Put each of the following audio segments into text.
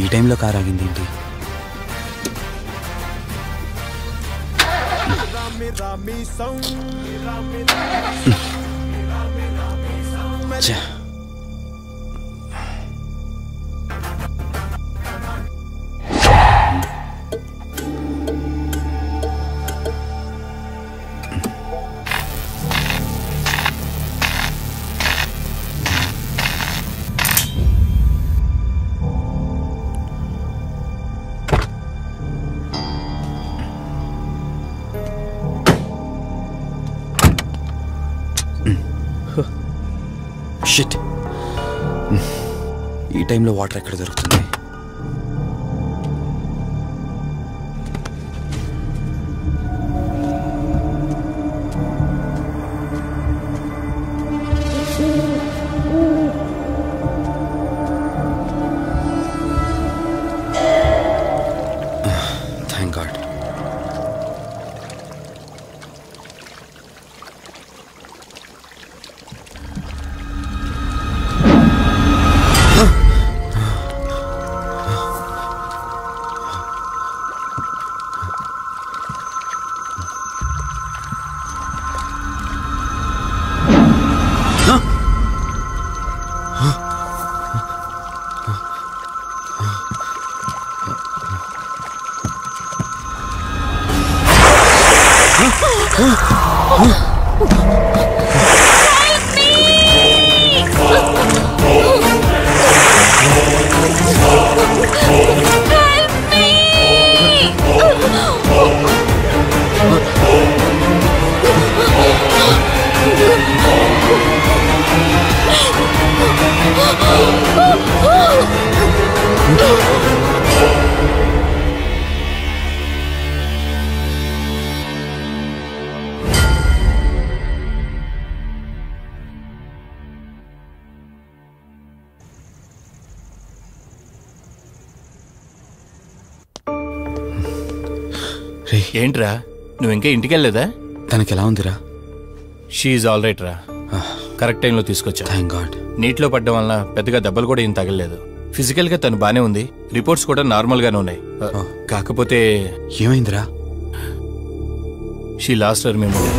ఈ టైంలో కార్ ఆగింది ఏంటి? షిట్, ఈ టైంలో వాటర్ ఎక్కడ దొరుకుతుంది? Thank God. ఏంట్రా, నువ్వు ఇంకా ఇంటికి వెళ్ళలేదా? తనకి ఎలా ఉందిరా? షీఈ్ ఆల్ రైట్ రా. కరెక్ట్ టైంలో తీసుకొచ్చా. Thank God. నీటిలో పడ్డం వల్ల పెద్దగా దెబ్బలు కూడా ఏం తగలలేదు. ఫిజికల్ గా తను బానే ఉంది, రిపోర్ట్స్ కూడా నార్మల్ గానే ఉన్నాయి. కాకపోతే ఏమైందిరా? She lost her memory.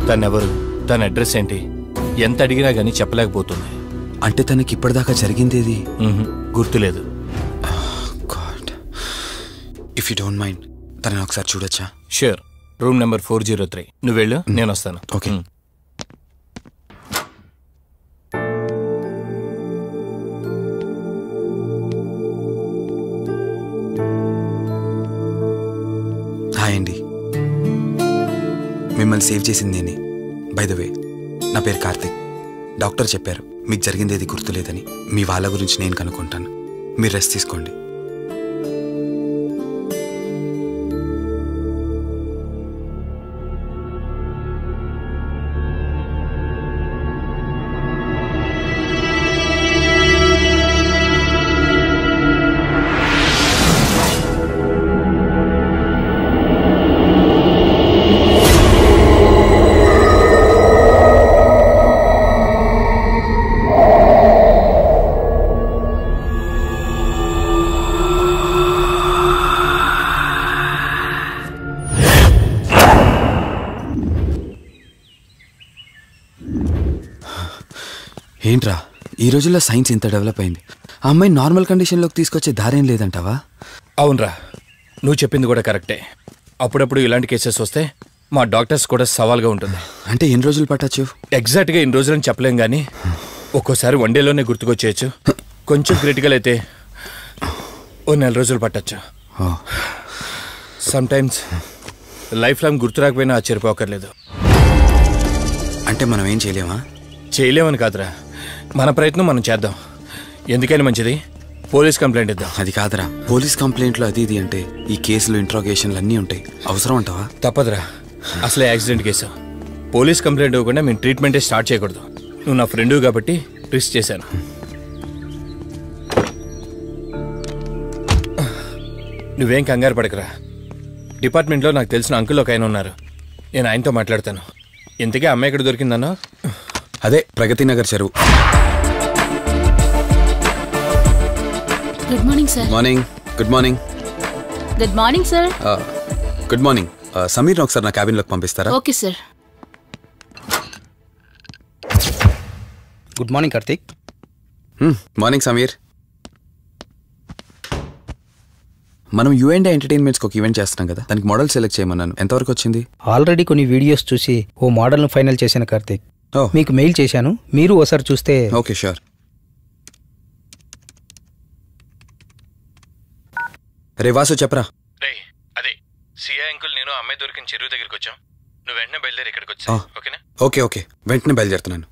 తనెవరు, తన అడ్రస్ ఏంటి, ఎంత అడిగినా గానీ చెప్పలేకపోతుంది. అంటే తనకి ఇప్పటిదాకా జరిగిందేది గుర్తులేదు. God, if you don't mind తనని ఒకసారి చూడొచ్చా? షూర్. Room number 403. నువ్వు వెళ్ళు, నేను వస్తాను. ఓకే. హాయ్ అండి, మిమ్మల్ని సేవ్ చేసింది నేనే. బై ద వే, నా పేరు కార్తిక్. డాక్టర్ చెప్పారు మీకు జరిగిందేది గుర్తులేదని. మీ వాళ్ళ గురించి నేను కనుక్కుంటాను, మీరు రెస్ట్ తీసుకోండి. ఏంట్రా, ఈ రోజుల్లో సైన్స్ ఇంత డెవలప్ అయింది, ఆ అమ్మాయి నార్మల్ కండిషన్లోకి తీసుకొచ్చే దారేం లేదంటావా? అవునరా, నువ్వు చెప్పింది కూడా కరెక్టే. అప్పుడప్పుడు ఇలాంటి కేసెస్ వస్తే మా డాక్టర్స్ కూడా సవాల్గా ఉంటుంది. అంటే ఎన్ని రోజులు పట్టచ్చు? ఎగ్జాక్ట్గా ఎన్ని రోజులని చెప్పలేం, కానీ ఒక్కోసారి వన్ డేలోనే గుర్తుకొచ్చేయచ్చు. కొంచెం క్రిటికల్ అయితే ఓ 4 రోజులు పట్టచ్చు. సమ్టైమ్స్ లైఫ్ లాంగ్ గుర్తు రాకపోయినా ఆశ్చర్యపోకర్లేదు. అంటే మనం ఏం చేయలేమా? చేయలేమని కాదురా, మన ప్రయత్నం మనం చేద్దాం. ఎందుకని మంచిది, పోలీస్ కంప్లైంట్ ఇద్దాం. అది కాదురా, పోలీస్ కంప్లైంట్లో అది ఇది అంటే ఈ కేసులు ఇంట్రాగేషన్లు అన్నీ ఉంటాయి. అవసరం అంటావా? తప్పదురా, అసలే యాక్సిడెంట్ కేసు. పోలీస్ కంప్లైంట్ ఇవ్వకుండా మేము ట్రీట్మెంటే స్టార్ట్ చేయకూడదు. నువ్వు నా ఫ్రెండ్ కాబట్టి రిస్క్ చేశాను. నువ్వేం కంగారు పడకరా. డిపార్ట్మెంట్లో నాకు తెలిసిన అంకుల్ ఒక ఆయన ఉన్నారు, నేను ఆయనతో మాట్లాడతాను. ఇంతకీ అమ్మాయి ఎక్కడ దొరికిందన్నా? అదే ప్రగతి నగర్ చెరువు. Good morning sir. Morning. Good morning. Good morning sir. Good morning. సమీర్ని ఒకసారి నా క్యాబిన్లోకి పంపిస్తారా? Okay sir. Good morning Karthik. Morning Sameer. మనం యూఎండే ఎంటర్టైన్మెంట్స్కి ఒక ఈవెంట్ చేస్తున్నాం కదా, దానికి మోడల్ సెలెక్ట్ చేయమన్నాను. ఎంతవరకు వచ్చింది? ఆల్రెడీ కొన్ని వీడియోస్ చూసి ఓ మోడల్ను ఫైనల్ చేశాను కార్తీక్. మీకు మెయిల్ చేశాను, మీరు ఒకసారి చూస్తే. Okay sure. రే వాసు చెప్పరా. అదే సిఐ అంకుల్ నేను అమ్మాయి దొరికిన చెరువు దగ్గరికి వచ్చాం. నువ్వు వెంటనే బయలుదేరి ఇక్కడికి వచ్చా. ఓకేనా? ఓకే వెంటనే బయలుదేరుతున్నాను.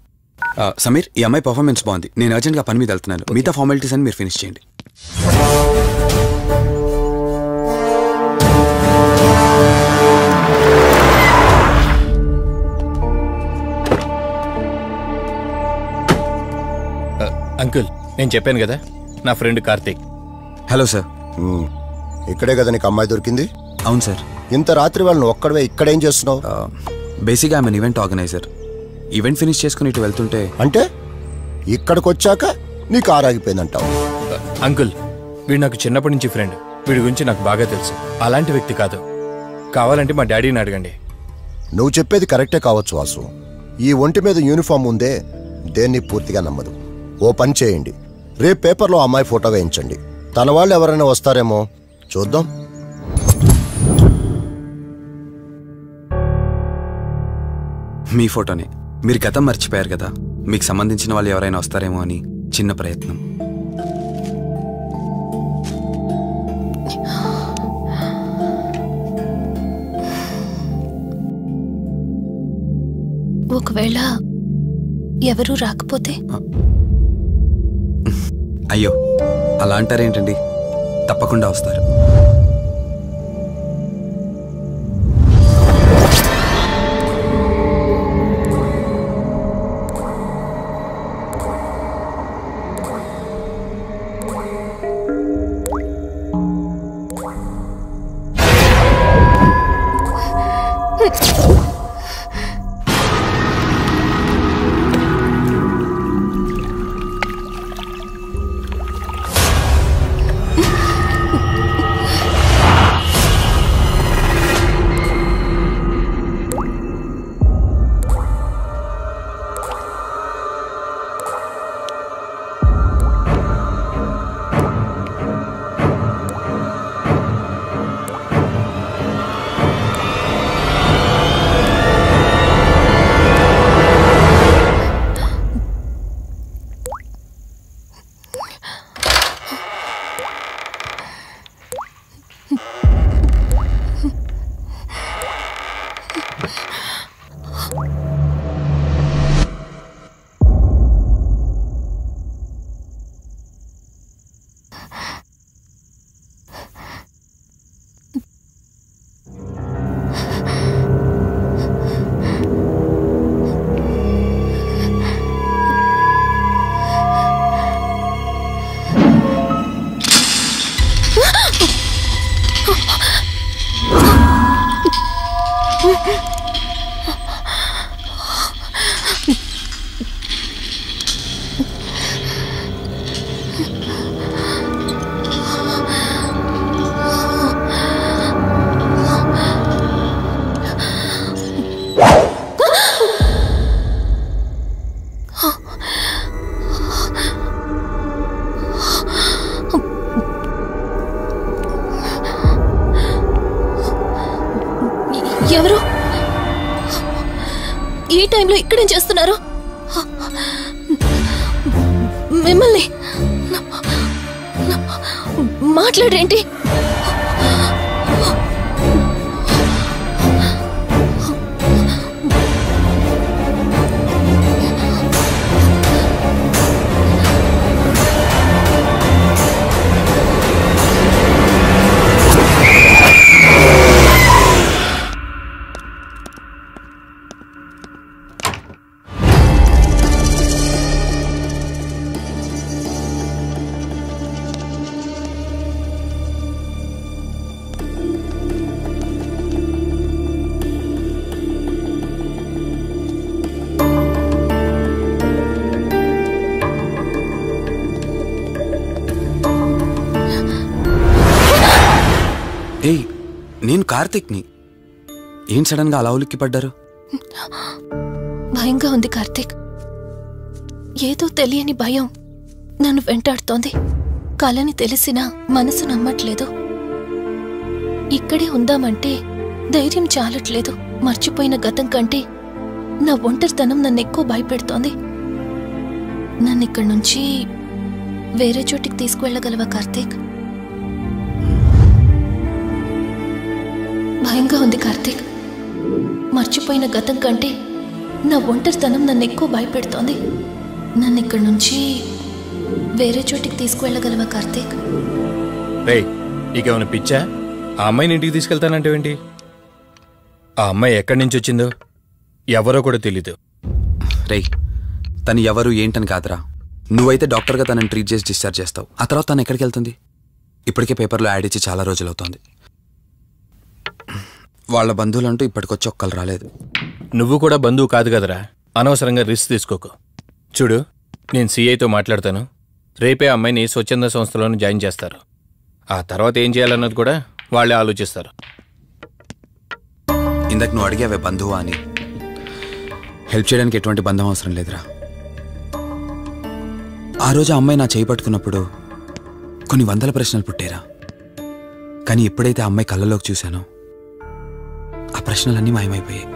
సమీర్, ఈ అమ్మాయి పర్ఫార్మెన్స్ బాగుంది. నేను అర్జెంట్గా పని మీద వెళ్తున్నాను. మిగతా ఫార్మాలిటీస్ అని మీరు ఫినిష్ చేయండి. అంకుల్, నేను చెప్పాను కదా, నా ఫ్రెండ్ కార్తీక్. Hello sir. ఇక్కడే కదా నీకు అమ్మాయి దొరికింది? అవును సార్. ఇంత రాత్రి వాళ్ళని ఒక్కడవే ఇక్కడేం చేస్తున్నావు? బేసిక్గా I'm event organiser. Event finish చేసుకుని ఇటు వెళ్తుంటే. అంటే ఇక్కడికి వచ్చాక నీ కారు ఆగిపోయిందంటావు? అంకుల్, వీడు నాకు చిన్నప్పటి నుంచి ఫ్రెండ్. వీడి గురించి నాకు బాగా తెలుసు. అలాంటి వ్యక్తి కాదు. కావాలంటే మా డాడీని అడగండి. నువ్వు చెప్పేది కరెక్టే కావచ్చు వాసు. ఈ ఒంటి మీద యూనిఫామ్ ఉందే దేన్ని పూర్తిగా నమ్మదు. ఓ పని చేయండి, రేపు పేపర్లో అమ్మాయి ఫోటో వేయించండి. తన వాళ్ళు ఎవరైనా వస్తారేమో చూద్దాం. మీ ఫోటోనే. మీరు గతం మర్చిపోయారు కదా, మీకు సంబంధించిన వాళ్ళు ఎవరైనా వస్తారేమో అని చిన్న ప్రయత్నం. ఒకవేళ ఎవరూ రాకపోతే? అయ్యో, అలా అంటారేంటండి? తప్పకుండా వస్తారు. ఎవరు ఈ టైంలో ఇక్కడేం చేస్తున్నారు? మిమ్మల్ని మాట్లాడేంటి? నేను కార్తిక్ని. ఏం సడన్ గా అలా ఉలిక్కి పడ్డారు? భయంగా ఉంది కార్తీక్. ఏదో తెలియని భయం నన్ను వెంటాడుతోంది. కలని తెలిసినా మనసు నమ్మట్లేదు. ఇక్కడే ఉందామంటే ధైర్యం చాలట్లేదు. మర్చిపోయిన గతం కంటే నా ఒంటరితనం నన్ను ఎక్కువ భయపెడుతోంది. నన్ను ఇక్కడి నుంచి వేరే చోటికి తీసుకువెళ్ళగలవా కార్తీక్? భయంగా ఉంది కార్తీక్. మర్చిపోయిన గతం కంటే నా ఒంటరితనం నన్ను ఎక్కువ భయపెడుతోంది. నన్ను ఇక్కడి నుంచి వేరే చోటికి తీసుకువెళ్ళగలవా కార్తీక్? రే, నీకేమైనా పిచ్చా? ఆ అమ్మాయిని ఇంటికి తీసుకెళ్తానంటేవేంటి? ఆ అమ్మాయి ఎక్కడి నుంచి వచ్చిందో ఎవరో కూడా తెలీదు. రే, తను ఎవరు ఏంటని కాదురా. నువ్వైతే డాక్టర్గా తనని ట్రీట్ చేసి డిశ్చార్జ్ చేస్తావు. ఆ తర్వాత తను ఎక్కడికి వెళ్తుంది? ఇప్పటికే పేపర్లో యాడ్ ఇచ్చి చాలా రోజులు అవుతుంది. వాళ్ళ బంధువులంటూ ఇప్పటికొచ్చి ఒక్కరు రాలేదు. నువ్వు కూడా బంధువు కాదు కదరా. అనవసరంగా రిస్క్ తీసుకోకు. చూడు, నేను సిఐతో మాట్లాడతాను. రేపే అమ్మాయిని స్వచ్ఛంద సంస్థలోనే జాయిన్ చేస్తారు. ఆ తర్వాత ఏం చేయాలన్నది కూడా వాళ్ళే ఆలోచిస్తారు. ఇందాక నువ్వు అడిగావే బంధువా అని. హెల్ప్ చేయడానికి ఎటువంటి బంధం అవసరం లేదురా. ఆ రోజు ఆ అమ్మాయి నా చేయి పట్టుకున్నప్పుడు కొన్ని వందల ప్రశ్నలు పుట్టేరా. కానీ ఎప్పుడైతే ఆ అమ్మాయి కళ్ళలోకి చూశానో ఆ ప్రశ్నలన్నీ మాయమైపోయాయి.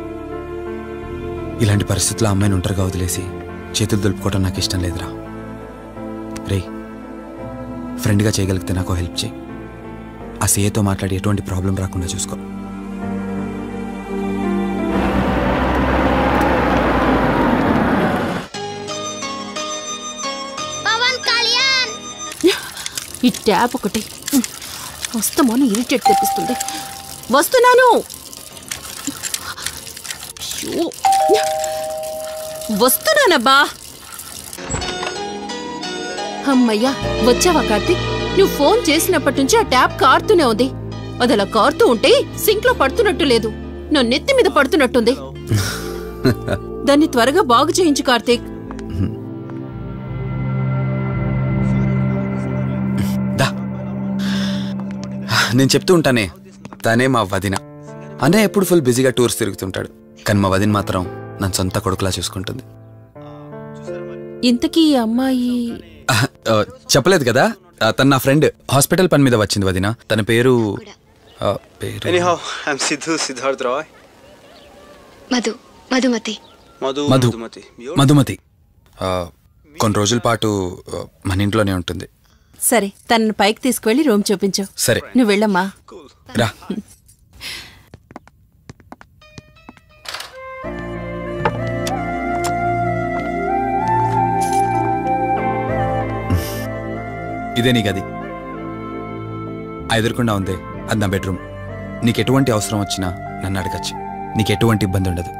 ఇలాంటి పరిస్థితుల్లో అమ్మాయిని ఒంటరిగా వదిలేసి చేతులు దులుపుకోవడం నాకు ఇష్టం లేదురా. రే, ఫ్రెండ్గా చేయగలిగితే నాకు హెల్ప్ చేయి. ఆ సీఏతో మాట్లాడి ఎటువంటి ప్రాబ్లం రాకుండా చూసుకో. ఈ ట్యాప్ ఒకటి వస్తామని ఇరిటేట్ తెప్పిస్తుంది. వస్తున్నాను. వస్తున్నానబ్బా. అమ్మయ్యా, వచ్చావా కార్తీక్? నువ్వు ఫోన్ చేసినప్పటి నుంచి ఆ ట్యాప్ కారుతూనే ఉంది. అది అలా కారుతూ ఉంటే సింక్ లో పడుతున్నట్టు లేదు, నా నెత్తి మీద పడుతున్నట్టుంది. దాన్ని త్వరగా బాగు చేయించు కార్తీక్. నేను చెప్తూ ఉంటానే, తనే మా వదిన. అనే ఎప్పుడు ఫుల్ బిజీగా టూర్స్ తిరుగుతుంటాడు. కానీ మా వదిన మాత్రం నన్ను సొంత కొడుకులా చూసుకుంటుంది. ఇంతకీ ఈ అమ్మాయి చెప్పలేదు కదా, తన నా ఫ్రెండ్. హాస్పిటల్ పని మీద వచ్చింది వదిన. తన పేరు Anyhow, I'm Siddharth Roy. Madhumati. Madhumati. కొన్ని రోజుల పాటు మన ఇంట్లోనే ఉంటుంది. సరే, తనను పైకి తీసుకువెళ్ళి రూమ్ చూపించు. సరే, నువ్వు వెళ్ళమ్మా. రా. ఇదే నీ గది. ఎదురుకుండా ఉంది, అది నా బెడ్రూమ్. నీకెటువంటి అవసరం వచ్చినా నన్ను అడగచ్చు. నీకెటువంటి ఇబ్బంది ఉండదు.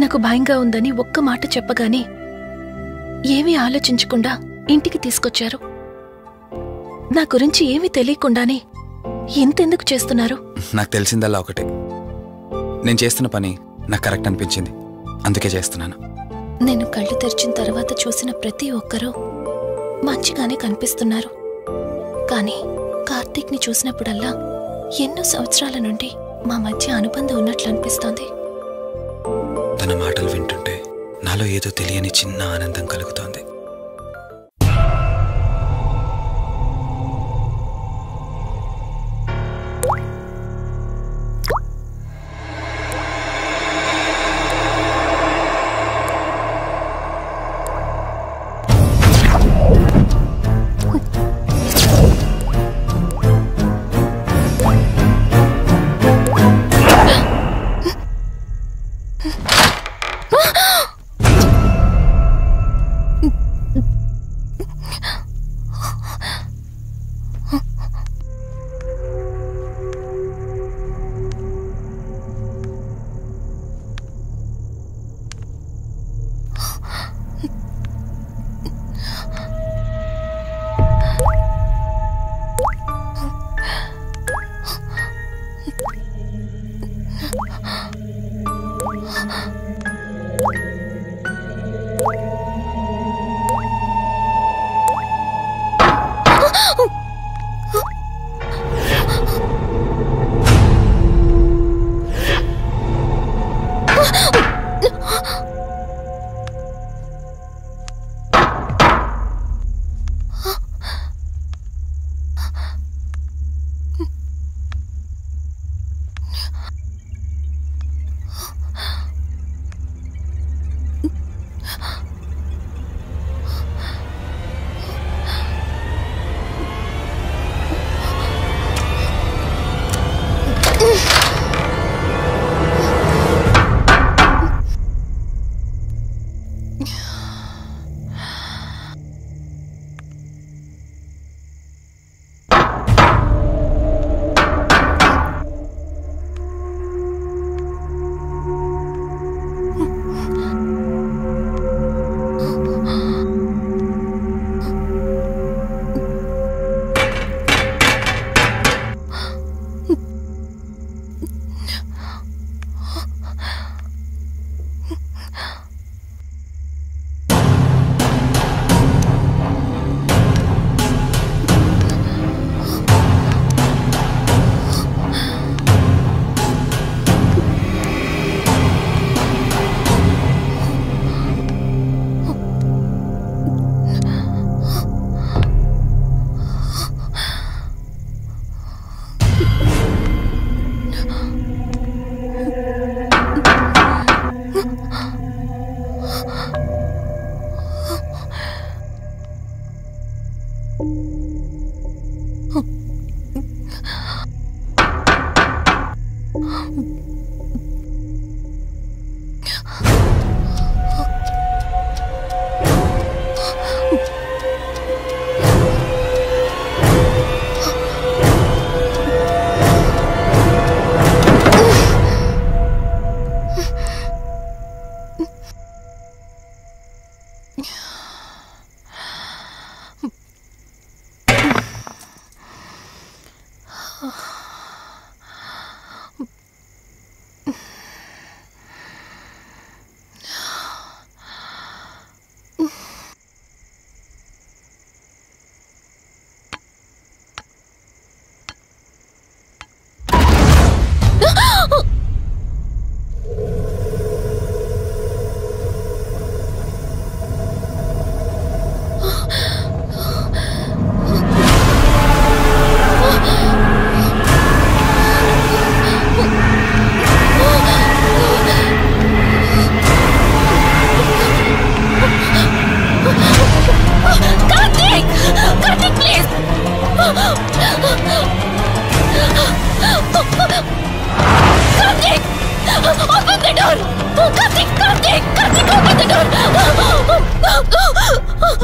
నాకు భయంగా ఉందని ఒక్క మాట చెప్పగానే ఏమీ ఆలోచించకుండా ఇంటికి తీసుకొచ్చారు. నా గురించి ఏమీ తెలియకుండానే ఇంతెందుకు చేస్తున్నారు? నాకు తెలిసిందల్లా ఒకటే, నేను చేస్తున్న పని నాకు కరెక్ట్ అనిపించింది, అందుకే చేస్తున్నాను. నేను కళ్ళు తెరిచిన తర్వాత చూసిన ప్రతి ఒక్కరూ మంచిగానే కనిపిస్తున్నారు. కానీ కార్తీక్ని చూసినప్పుడల్లా ఎన్నో సంవత్సరాల నుండి మా మధ్య అనుబంధం ఉన్నట్లు అనిపిస్తోంది. తన మాటలు వింటుంటే నాలో ఏదో తెలియని చిన్న ఆనందం కలుగుతోంది.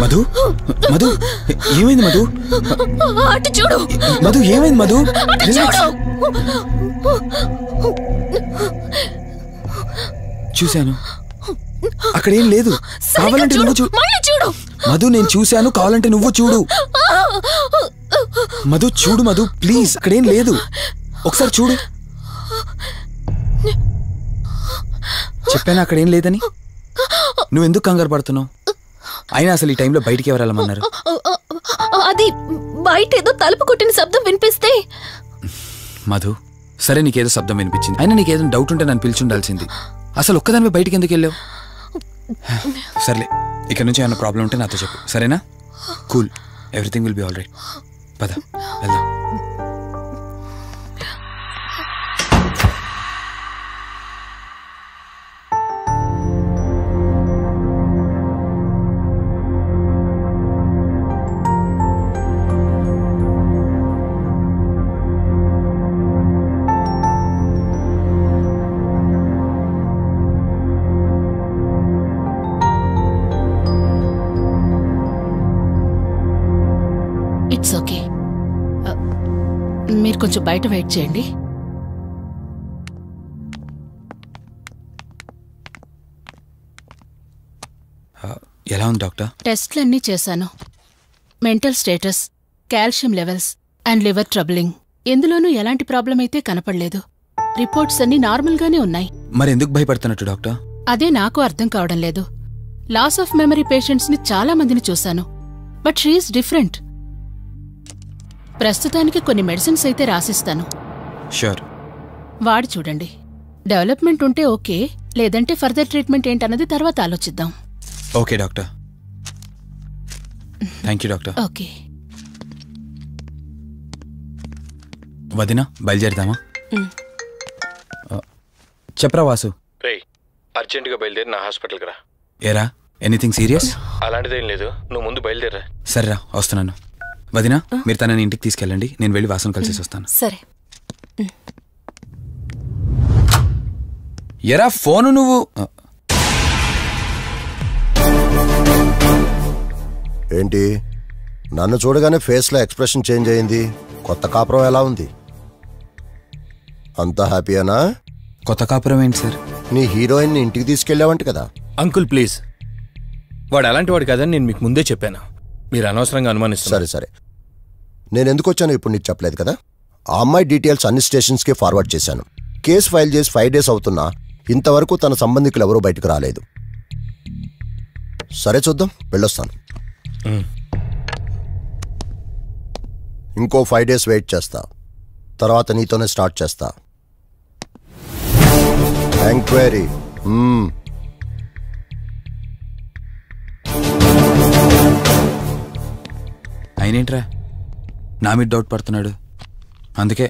మధు మధు ఏమైంది మధు? అటు చూడు మధు ఏమైంది మధు? చూశాను, అక్కడేం లేదు. కావాలంటే నువ్వు చూడు మధు. నేను చూశాను, కావాలంటే నువ్వు చూడు. మధు చూడు మధు, ప్లీజ్. అక్కడేం లేదు, ఒకసారి చూడు. చెప్పాను అక్కడేం లేదని. నువ్వెందుకు కంగారు పడుతున్నావు? అయినా అసలు ఈ టైంలో బయటికి ఎవరు వెళ్ళమన్నారు? అది బయట ఏదో తలుపు కొట్టిన శబ్దం వినిపిస్తే. మధు, సరే నీకేదో శబ్దం వినిపించింది, అయినా నీకేదో డౌట్ ఉంటే నన్ను పిలిచి ఉండాల్సింది. అసలు ఒక్కదానిపై బయటికి ఎందుకు వెళ్ళావు? సర్లే, ఇక్కడ నుంచి ఏమైనా ప్రాబ్లం ఉంటే నాతో చెప్పు, సరేనా? Cool, everything will be all right. పద వెళ్దాం. ఇట్స్ ఓకే, మీరు కొంచెం బయట వెయిట్ చేయండి. ఎలా ఉంది డాక్టర్? టెస్ట్లన్నీ చేశాను. Mental status, calcium levels and liver troubling, ఎందులోనూ ఎలాంటి ప్రాబ్లం అయితే కనపడలేదు. రిపోర్ట్స్ అన్నీ నార్మల్గానే ఉన్నాయి. మరి ఎందుకు భయపడుతున్నట్టు డాక్టర్? అదే నాకు అర్థం కావడం లేదు. లాస్ ఆఫ్ మెమరీ పేషెంట్స్ని చాలా మందిని చూశాను, బట్ షీఈస్ డిఫరెంట్. ప్రస్తుతానికి కొన్ని మెడిసిన్స్ అయితే రాసిస్తాను. షూర్. వాడి చూడండి. డెవలప్మెంట్ ఉంటే ఓకే, లేదంటే ఫర్దర్ ట్రీట్మెంట్ ఏంటన్నది తర్వాత ఆలోచిద్దాం. Okay doctor. Thank you doctor. Okay. వదినా, బయలుదేరదామా? చెప్పరా వాసు. రేయ్, అర్జెంటుగా బయలుదేరి నా హాస్పిటల్కి రా. ఏరా, ఎనీథింగ్ సీరియస్? అలాంటిదేం లేదు, నువ్వు ముందు బయలుదేరా. సరేరా, వస్తున్నాను. వదినా, మీరు తనని ఇంటికి తీసుకెళ్ళండి, నేను వెళ్ళి వాసన కలిసేసి వస్తాను. సరే. ఎరా ఫోను నువ్వు? ఏంటి, నన్ను చూడగానే ఫేస్లో ఎక్స్ప్రెషన్ చేంజ్ అయింది? కొత్త కాపురం ఎలా ఉంది? అంతా హ్యాపీయేనా? కొత్త కాపురం ఏంటి సార్? నీ హీరోయిన్ని ఇంటికి తీసుకెళ్ళావంట కదా? అంకుల్ ప్లీజ్, వాడు అలాంటి వాడు కాదని నేను మీకు ముందే చెప్పాను. మీరు అనవసరంగా అనుమానిస్తారు. సరే సరే, నేను ఎందుకు వచ్చానో ఇప్పుడు నీకు చెప్పలేదు కదా. ఆ అమ్మాయి డీటెయిల్స్ అన్ని స్టేషన్స్కి ఫార్వర్డ్ చేశాను. కేసు ఫైల్ చేసి 5 days అవుతున్నా ఇంతవరకు తన సంబంధికులు ఎవరూ బయటకు రాలేదు. సరే చూద్దాం, వెళ్ళొస్తాను. ఇంకో 5 days వెయిట్ చేస్తా, తర్వాత నీతోనే స్టార్ట్ చేస్తా ఎంక్వైరీ. అయినేంట్రా నా మీద డౌట్ పడుతున్నాడు? అందుకే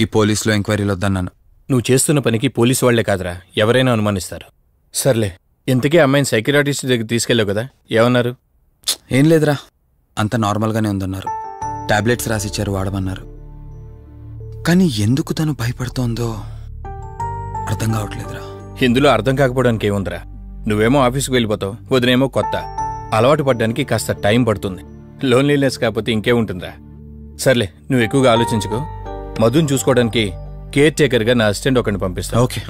ఈ పోలీసులో ఎంక్వైరీలు వద్దన్నాను. నువ్వు చేస్తున్న పనికి పోలీసు వాళ్లే కాదురా, ఎవరైనా అనుమానిస్తారు. సర్లే, ఇంతకీ అమ్మాయిని సైకియాట్రిస్ట్ దగ్గర తీసుకెళ్ళావు కదా, ఏమన్నారు? ఏం లేదురా, అంత నార్మల్గానే ఉందన్నారు. టాబ్లెట్స్ రాసిచ్చారు, వాడమన్నారు. కానీ ఎందుకు తను భయపడుతోందో అర్థం కావట్లేదురా. ఇందులో అర్థం కాకపోవడానికి ఏముందిరా? నువ్వేమో ఆఫీస్కి వెళ్ళిపోతావు, వదినేమో కొత్త. అలవాటు పడ్డానికి కాస్త టైం పడుతుంది. లోన్లీనెస్ కాకపోతే ఇంకేముంటుందిరా. సర్లే, నువ్వు ఎక్కువగా ఆలోచించుకో. మధుని చూసుకోవడానికి కేర్ టేకర్గా నా అసిస్టెంట్ ఒకరిని పంపిస్తా. ఓకే.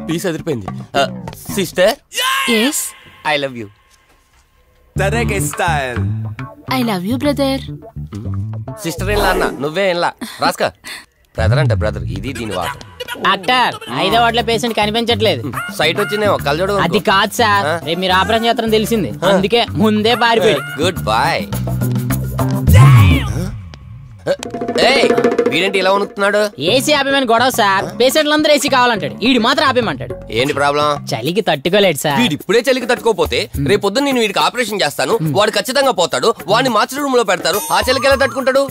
పీస్ అదిరిపోయింది. Sister, yes, I love you. I love you brother. Sister ఏం అన్న, నువ్వే ఏంలా రాస్కా. బ్రదర్ అంటే బ్రదర్, ఇది దీని వాటర్. డాక్టర్, 5వ వార్డులో పేషెంట్ కనిపించట్లేదు. సైట్ వచ్చిందేమో, కళ్ళజోడు. అది కాదు సార్, రేపు మీరు ఆపరేషన్ చేస్తారని తెలిసింది, అందుకే ముందే పారిపోయాడు. Good bye. వీడేంటి ఇలా వణుకుతున్నాడు? ఏసీ ఆపేమని గొడవ సార్. పేషెంట్లందరూ ఏసీ కావాలంటాడు, ఈడు మాత్రం ఆపేమంటాడు. ఏంటి ప్రాబ్లం? చలికి తట్టుకోలేడు సార్. వీడు ఇప్పుడే చలికి తట్టుకోపోతే రేపు పొద్దున్న నేను వీడికి ఆపరేషన్ చేస్తాను, వాడు ఖచ్చితంగా పోతాడు, వాడిని మార్చి రూమ్ లో పెడతారు. ఆ చలికి ఎలా తట్టుకుంటాడు?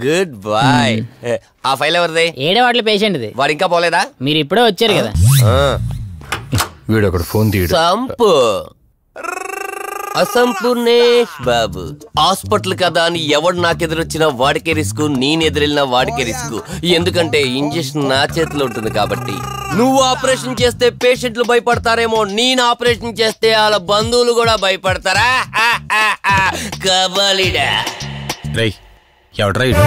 Good boy. ఆ ఫైల్ ఎవరిది? 7వ వార్డులో పేషెంట్ది. వాడు ఇంకా పోలేదా? మీరు ఇప్పుడే వచ్చారు కదా. వీడు ఒకడు ఫోన్ తీయడు. సంపు అసంపూర్ణేష్ బాబు. హాస్పిటల్ కదా అని ఎవడు నాకెదురొచ్చినా వాడికే రిస్క్, నేనెదిరెళ్ళినా వాడికే రిస్క్. ఎందుకంటే ఇంజక్షన్ నా చేతిలో ఉంటుంది కాబట్టి. నువ్వు ఆపరేషన్ చేస్తే పేషెంట్లు భయపడతారేమో, నేను ఆపరేషన్ చేస్తే వాళ్ళ బంధువులు కూడా భయపడతారా? కబాలిడా. రేయ్, ఎవడ్రా ఇడు?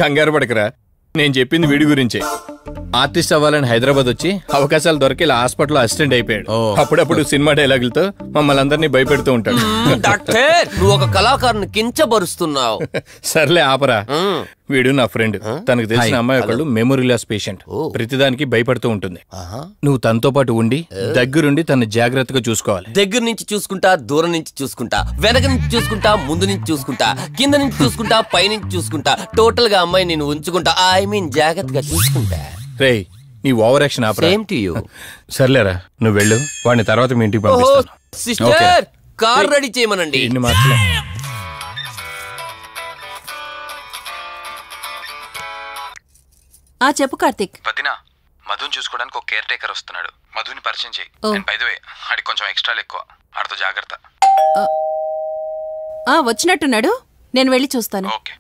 కంగారు పడకరా, నేను చెప్పింది వీడి గురించే. ఆర్టిస్ట్ అవ్వాలని హైదరాబాద్ వచ్చి అవకాశాలు దొరికి ఇలా హాస్పిటల్ అసిస్టెంట్ అయిపోయాడు. అప్పుడప్పుడు సినిమా డైలాగులతో మమ్మల్ని అందరినీ భయపెడుతూ ఉంటాడు. డాక్టర్, నువ్వు ఒక కళాకారుని కించబరుస్తున్నావు. సర్లే ఆపరా. వీడు నా ఫ్రెండ్. తనకు తెలిసిన అమ్మాయి ఒకళ్ళు మెమరీ లాస్ పేషెంట్. ప్రతిదానికి భయపడుతూ ఉంటుంది. నువ్వు తనతో పాటు ఉండి దగ్గరుండి తను జాగ్రత్తగా చూసుకోవాలి. దగ్గర నుంచి చూసుకుంటా, దూరం నుంచి చూసుకుంటా, వెనక నుంచి చూసుకుంటా, ముందు నుంచి చూసుకుంటా, కింద నుంచి చూసుకుంటా, పై నుంచి చూసుకుంటా, టోటల్ గా అమ్మాయి నేను ఉంచుకుంటా. ఐ మీన్ జాగ్రత్తగా చూసుకుంటా. రేయ్, నీ over action opera. Same to you. సర్లేరా, నువ్వు వెళ్ళు. వాడిని తర్వాత మీ ఇంటికి పంపిస్తాను. సిస్టర్, కార్ రెడీ చేయమనండి. చెప్పు కార్తిక్. వదినా, మధుని చూసుకోవడానికి ఒక కేర్ టేకర్ వస్తున్నాడు. మధుని పరిచయం చేయి. బై ది వే, ఆడికి కొంచెం ఎక్స్ట్రాలు ఎక్కువ, ఆడితో జాగ్రత్త. వచ్చినట్టున్నాడు, నేను వెళ్ళి చూస్తాను. ఓకే.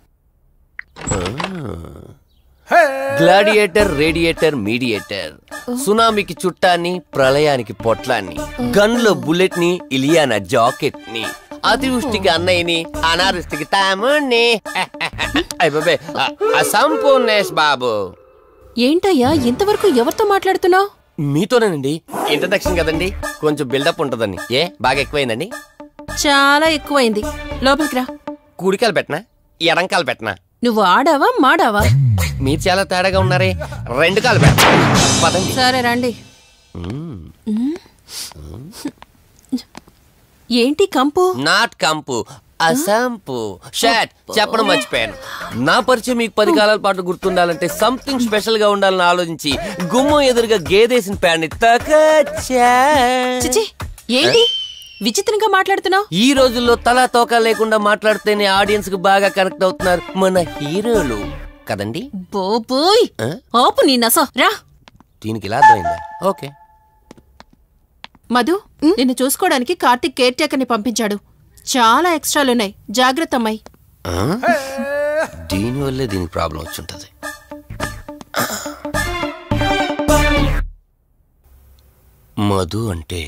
Gladiator, radiator, mediator. సునామీకి చుట్టాన్ని, ప్రళయానికి పొట్లాన్ని, గన్లో బుల్లెట్ ని, ఇలియానా జాకెట్ ని, అతివృష్టికి అన్నయ్యని, అనావృష్టికి తమ్ముణ్ణి. అసంపూర్ణేష్ బాబు. ఏంటయ్యా ఇంతవరకు ఎవరితో మాట్లాడుతున్నావు? మీతోనేనండి. ఇంట్రడక్షన్ కదండి, కొంచెం బిల్డప్ ఉంటదని. బాగా ఎక్కువైందండి? చాలా ఎక్కువైంది. లోపలికి రా. కుడికాలు పెట్టనా, ఎడంకాలు పెట్టనా? నువ్వు ఆడావా మాడావా? మీరు చాలా తేడాగా ఉన్నారే. 2 కాలు పెట్ట. సరే రండి. ఏంటి కంపు? నాట్ కంపు, అసంపు. షాట్ చెప్పడం మర్చిపోయాను. నా పరిచయం మీకు 10 కాలాల పాటు గుర్తుండాలంటే సంథింగ్ స్పెషల్ గా ఉండాలని ఆలోచించి గుమ్మం ఎదురుగా గేదేసిన ప్యాడ్ని తకచ్చా. ఏంటి విచిత్రంగా మాట్లాడుతున్నావు? ఈ రోజుల్లో తలా తోక లేకుండా మాట్లాడితేనే ఆడియన్స్ కు బాగా కనెక్ట్ అవుతున్నారు మన హీరోలు కదండి. బోబోయ్, ఆపు నీ నస. రా. దీనికి ఇలా అర్థమైందా? ఓకే. మధు, నిన్ను చూసుకోవడానికి కార్తిక్ కేర్ టేకర్ ని పంపించాడు. చాలా ఎక్స్ట్రాలున్నాయి, జాగ్రత్త అమ్మాయి. దీనివల్లే దీనికి ప్రాబ్లం వచ్చుంటది. మధు అంటే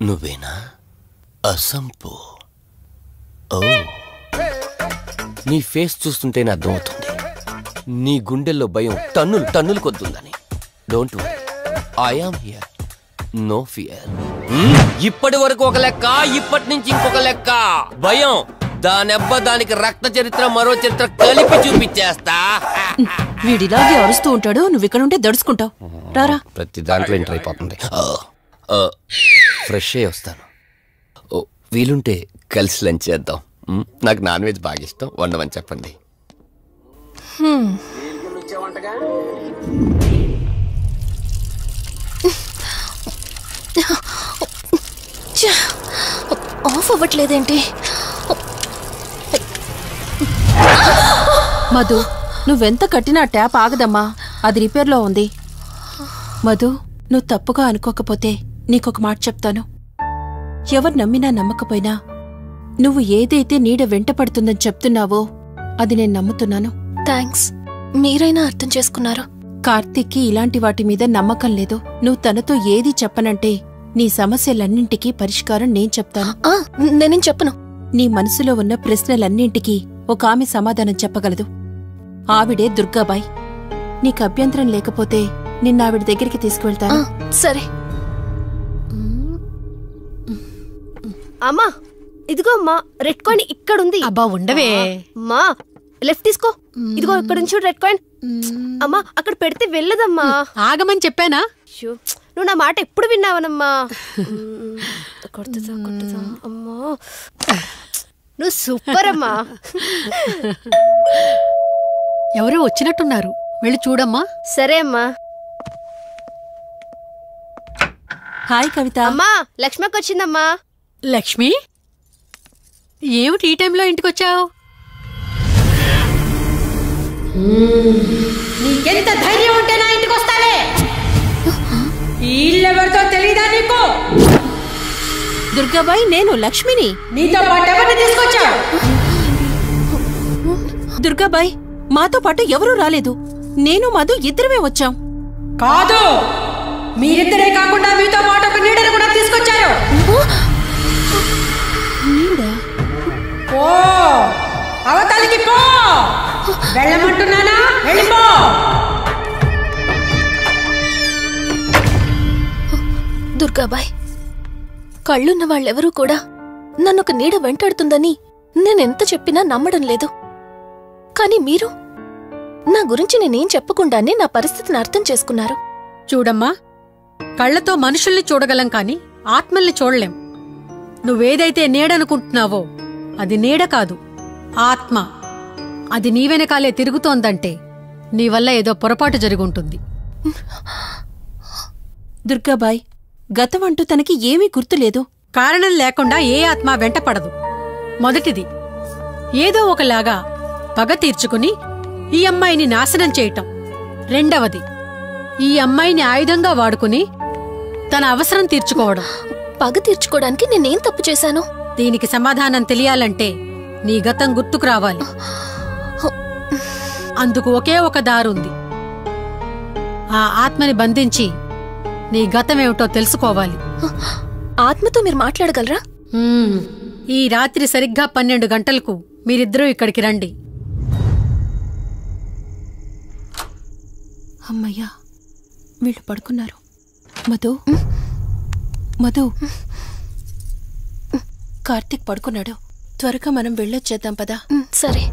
నువ్వేనా? అసంపు. ఓ, నీ ఫేస్ చూస్తుంటేనే అర్థమవుతుంది నీ గుండెల్లో భయం టన్నులు టన్నులు కొద్దుందని. Don't worry, I am here, no fear. ఇప్పటి వరకు ఒక లెక్క, ఇప్పటి నుంచి ఇంకొక లెక్క. భయం దానెబ్బ, దానికి రక్త చరిత్ర, మరో చరిత్ర కలిపి చూపించేస్తా. వీడిలాగే అరుస్తూ ఉంటాడు, నువ్వు ఇక్కడ ఉంటే దడుచుకుంటావు. రారా. ప్రతి దాంట్లో ఎంటర్ అయిపోతుంది. ఫ్రెష్ అయ్యి వస్తాను. వీలుంటే కలిసి లంచ్ చేద్దాం. నాకు నాన్ వెజ్ బాగా ఇష్టం, వండమని చెప్పండి. ఆఫ్ అవ్వట్లేదేంటి? మధు, నువ్వెంత కట్టినా ట్యాప్ ఆగదమ్మా, అది రిపేర్లో ఉంది. మధు, నువ్వు తప్పుగా అనుకోకపోతే నీకొక మాట చెప్తాను. ఎవరు నమ్మినా నమ్మకపోయినా నువ్వు ఏదైతే నీడ వెంట పడుతుందని చెప్తున్నావో అది నేను నమ్ముతున్నాను. థ్యాంక్స్, మీరైనా అర్థం చేసుకున్నారు. కార్తీక్కి ఇలాంటి వాటి మీద నమ్మకం లేదు. నువ్వు తనతో ఏది చెప్పనంటే నీ సమస్యలన్నింటికీ పరిష్కారం నేను చెప్తాను. నేనేం చెప్పను. నీ మనసులో ఉన్న ప్రశ్నలన్నింటికీ ఒక ఆమె సమాధానం చెప్పగలదు. ఆవిడే దుర్గాబాయ్. నీకు అభ్యంతరం లేకపోతే నిన్నావిడ దగ్గరికి తీసుకువెళ్తాను. సరే. అమ్మా, ఇదిగో అమ్మా, రెడ్ కాయిన్ ఇక్కడుంది. అబ్బా ఉండవే. అమ్మా, లెఫ్ట్ తీసుకో. ఇదిగో ఇక్కడ నుంచి రెడ్ కాయిన్. అమ్మా, అక్కడ పెడితే వెళ్ళదమ్మా. ఆగమని చెప్పానా? నువ్వు నా మాట ఎప్పుడు విన్నావనమ్మా. కొడుతుందా కొడుతుందా అమ్మా, నువ్వు సూపర్ అమ్మా. ఎవరో వచ్చినట్టున్నారు, వెళ్ళి చూడమ్మా. సరే అమ్మా. హాయ్ కవిత. అమ్మా, లక్ష్మకి వచ్చిందమ్మా. లక్ష్మి, ఏమిటి ఈ టైంలో ఇంటికొచ్చావు? నీకెంత ధైర్యం ఉంటే నా ఇంటికి వస్తావే? ఇల్లెవరితో తెలీదా నీకు? దుర్గాబాయ్, నేను లక్ష్మిని. నీతో పాటు ఎవరిని తీసుకొచ్చావు? దుర్గాబాయ్, మాతో పాటు ఎవరూ రాలేదు. నేను మధు ఇద్దరమే వచ్చాం. కాదు, మీరిద్దరే కాకుండా మీతో పాటు ఒక నీడను కూడా తీసుకొచ్చారు. ఓ, అవతలికి పో. వెళ్ళమంటున్నానా? వెళ్ళిపో. దుర్గాబాయ్, కళ్ళున్న వాళ్ళెవరూ కూడా నన్నొక నీడ వెంటాడుతుందని నేనెంత చెప్పినా నమ్మడం లేదు. కాని మీరు నా గురించి నేనేం చెప్పకుండానే నా పరిస్థితిని అర్థం చేసుకున్నారు. చూడమ్మా, కళ్లతో మనుషుల్ని చూడగలం కాని ఆత్మల్ని చూడలేం. నువ్వేదైతే నీడనుకుంటున్నావో అది నీడ కాదు, ఆత్మ. అది నీ వెనకాలే తిరుగుతోందంటే నీ వల్ల ఏదో పొరపాటు జరుగుంటుంది. దుర్గాబాయ్, గతం అంటూ తనకి ఏమీ గుర్తులేదు. కారణం లేకుండా ఏ ఆత్మ వెంటపడదు. మొదటిది, ఏదో ఒకలాగా పగ తీర్చుకుని ఈ అమ్మాయిని నాశనం చేయటం. రెండవది, ఈ అమ్మాయిని ఆయుధంగా వాడుకుని తన అవసరం తీర్చుకోవడం. పగ తీర్చుకోవడానికి నేనేం తప్పు చేశాను? దీనికి సమాధానం తెలియాలంటే నీ గతం గుర్తుకు రావాలి. అందుకు ఒకే ఒక దారుంది. ఆ ఆత్మని బంధించి నీ గతమేమిటో తెలుసుకోవాలి. ఆత్మతో మీరు మాట్లాడగలరా? ఈ రాత్రి సరిగ్గా 12 గంటలకు మీరిద్దరూ ఇక్కడికి రండి. అమ్మయ్యా, వీళ్ళు పడుకున్నారు. మధు, మధు, కార్తీక్ పడుకున్నాడు. త్వరగా మనం వెళ్ళొచ్చేద్దాం పదా. సరే.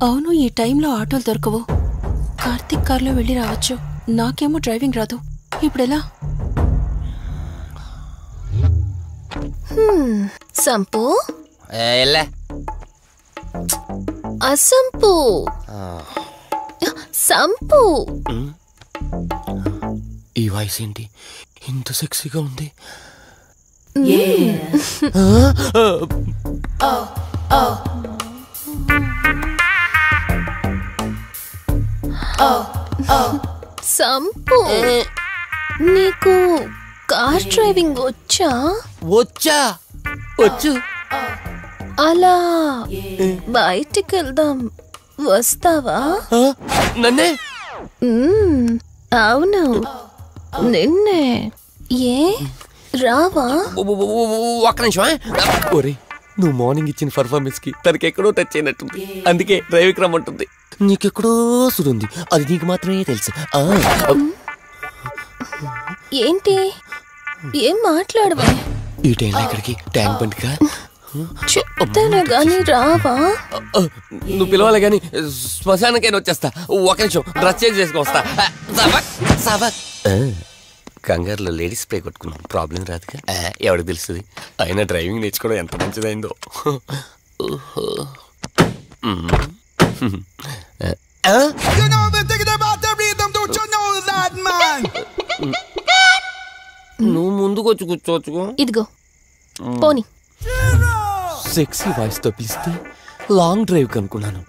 అవును, ఈ టైంలో ఆటోలు దొరకవు. కార్తీక్ కార్లో వెళ్ళి రావచ్చు. నాకేమో డ్రైవింగ్ రాదు. ఇప్పుడెలా? సంపు, అసంపు, సంపు. ఈ వాయిస్ ఏంటి ఇంత సెక్సీగా ఉంది? సంపు, నీకు కార్ డ్రైవింగ్ వచ్చా? వచ్చు. అలా బయటికి వెళ్దాం, వస్తావా? నన్నే? అవును, నిన్నే. ఏ రావా? ఒక్క నిమిషం. ఒరే, నువ్వు మార్నింగ్ ఇచ్చిన పర్ఫార్మెన్స్ కి తనకెక్కడో టచ్ అయినట్టుంది. అందుకే డ్రైవింగ్ రమ్మంటుంది. నీకెక్కడో సురుంది, అది నీకు మాత్రమే తెలుసు. ఏంటి, ఏం మాట్లాడవా? ఈ టైంలో ఎక్కడికి? ట్యాంక్ బండికా? చెప్తానే గాని రావా? నువ్వు పిలవాలి గాని శ్మశానకైనా వచ్చేస్తా. ఒక నిమిషం, డ్రెస్ చేంజ్ చేసుకుని వస్తా. కంగారులో లేడీస్ స్ప్రే కొట్టుకున్నాం, ప్రాబ్లం రాదుగా. ఎవరికి తెలుస్తుంది? అయినా డ్రైవింగ్ నేర్చుకోవడం ఎంత మంచిదైందో. నువ్వు ముందుకు వచ్చి కూర్చోవచ్చు. ఇదిగో పోనీ. సెక్సీ వాయిస్ తో పిలిస్తే లాంగ్ డ్రైవ్ కనుక్కున్నాను.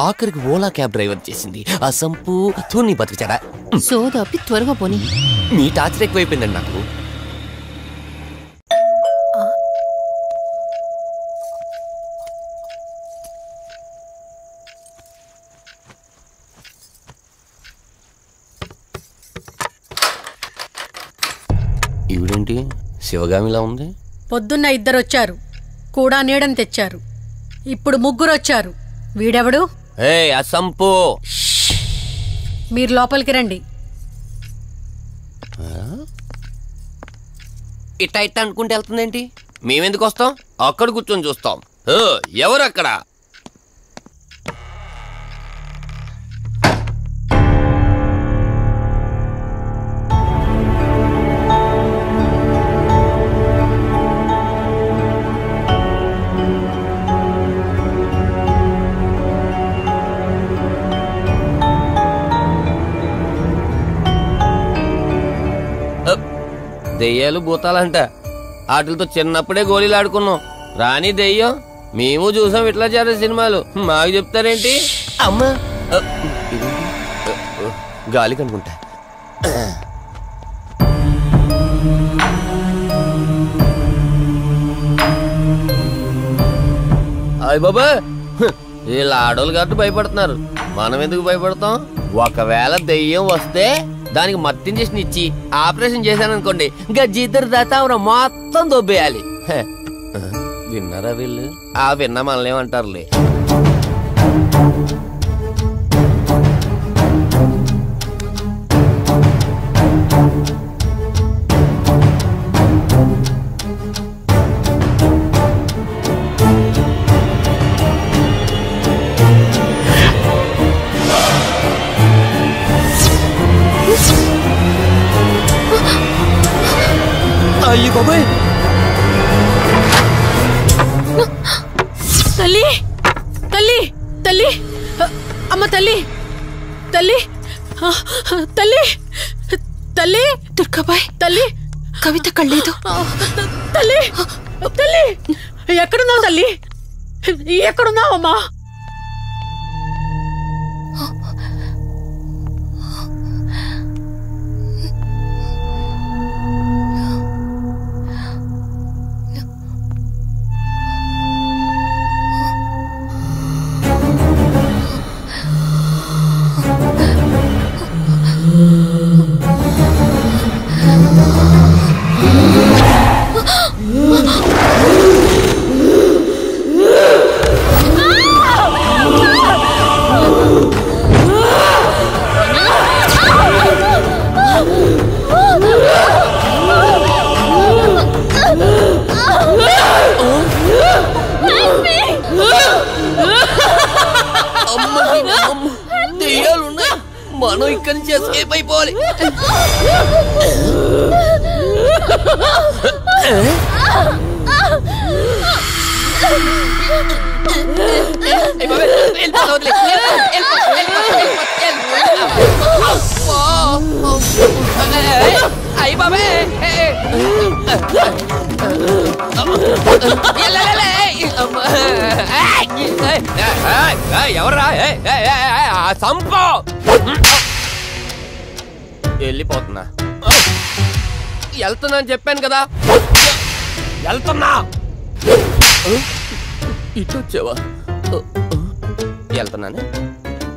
ఆఖరికి ఓలా క్యాబ్ డ్రైవర్ చేసింది. ఆ సంపు తూని బతికిచాడా? సోదాపి త్వరగా పోనీ. మీ టార్చర్ ఎక్కువైపోయిందండి నాకు. ఈవిడేంటి శివగామిలా ఉంది? పొద్దున్న 2 వచ్చారు, కూడా నీడని తెచ్చారు. ఇప్పుడు 3 వచ్చారు. వీడెవడు? అసంపు. మీరు లోపలికి రండి. ఇట్ట ఇట్ట అనుకుంటే వెళ్తుందేంటి? మేమెందుకు వస్తాం? అక్కడ కూర్చొని చూస్తాం. ఎవరు అక్కడ? దెయ్యాలు భూతాలంట. వాటితో చిన్నప్పుడే గోళీలు ఆడుకున్నాం. రాని దెయ్యం మేము చూసాం ఇట్లా చేరే సినిమాలు. మాకు చెప్తారేంటి? అమ్మా గాలి కనుకుంటా. అయ్య బాబా, వీళ్ళ ఆడోళ్ళు కాబట్టి భయపడుతున్నారు. మనం ఎందుకు భయపడతాం? ఒకవేళ దెయ్యం వస్తే దానికి మత్తు ఇంజెక్షన్ ఇచ్చి ఆపరేషన్ చేశాననుకోండి, గజ్జిద్దరు దాతావరం మొత్తం దొబ్బేయాలి. విన్నారా వీళ్ళు? ఆ విన్నా మనల్ని ఏమంటారులే. అయ్యి బాబాయ్, తల్లి తల్లి తల్లి, అమ్మ తల్లి తల్లి తల్లి తల్లి, దుర్గాబాయ్ తల్లి కవిత కళ్ళేదు. తల్లి తల్లి, ఎక్కడున్నావు తల్లి? ఎక్కడున్నావమ్మా? మనం ఇక్కడి నుంచి ఎస్కేప్ అయిపోవాలి. అయ్యి బాబే, ఎవర్రా? సంపో. వెళ్ళిపోతున్నా. వెళ్తున్నా అని చెప్పాను కదా. వెళ్తున్నా. ఇటు వచ్చావా? వెళ్తున్నాను.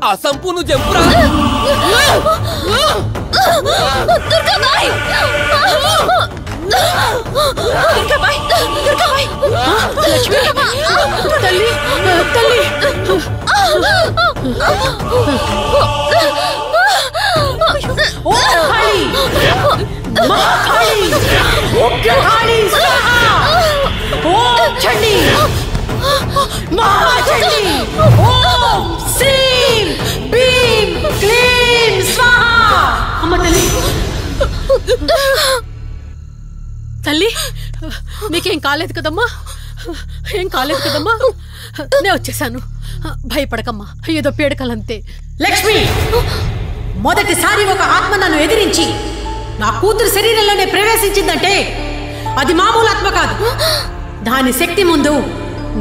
ఆ సంపు నువ్వు చెప్పురా. తల్లి తల్లి, తల్లి నీకేం కాలేదు కదమ్మా? ఏం కాలేదు కదమ్మా? నేను వచ్చేసాను. భయపడకమ్మా, ఏదో పీడకలంతే. లక్ష్మి, మొదటిసారి ఒక ఆత్మ నన్ను ఎదిరించి నా కూతురు శరీరంలోనే ప్రవేశించిందంటే అది మామూలు ఆత్మ కాదు. దాని శక్తి ముందు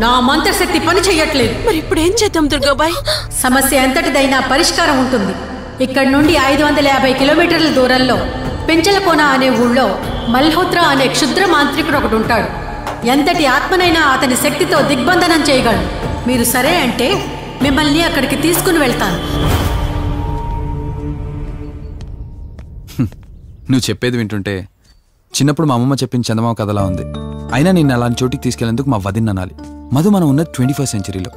నా మంత్రశక్తి పని చెయ్యట్లేదు. మరి ఇప్పుడు ఏం చేద్దాం దుర్గాబాయ్? సమస్య ఎంతటిదైనా పరిష్కారం ఉంటుంది. ఇక్కడి నుండి 550 కిలోమీటర్ల దూరంలో పెంచలకోన అనే ఊళ్ళో మల్హోత్రా అనే క్షుద్ర మాంత్రికుడు ఒకడు ఉంటాడు. ఎంతటి ఆత్మనైనా అతని శక్తితో దిగ్బంధనం చేయగలడు. మీరు సరే అంటే మిమ్మల్ని అక్కడికి తీసుకుని వెళ్తాను. నువ్వు చెప్పేది వింటుంటే చిన్నప్పుడు మా అమ్మమ్మ చెప్పిన చందమామ కథలా ఉంది. అయినా నిన్ను అలాంటి చోటికి తీసుకెళ్లేందుకు మా వదిన అనాలి. మధు, మనం ఉన్నది 21st సెంచరీలో.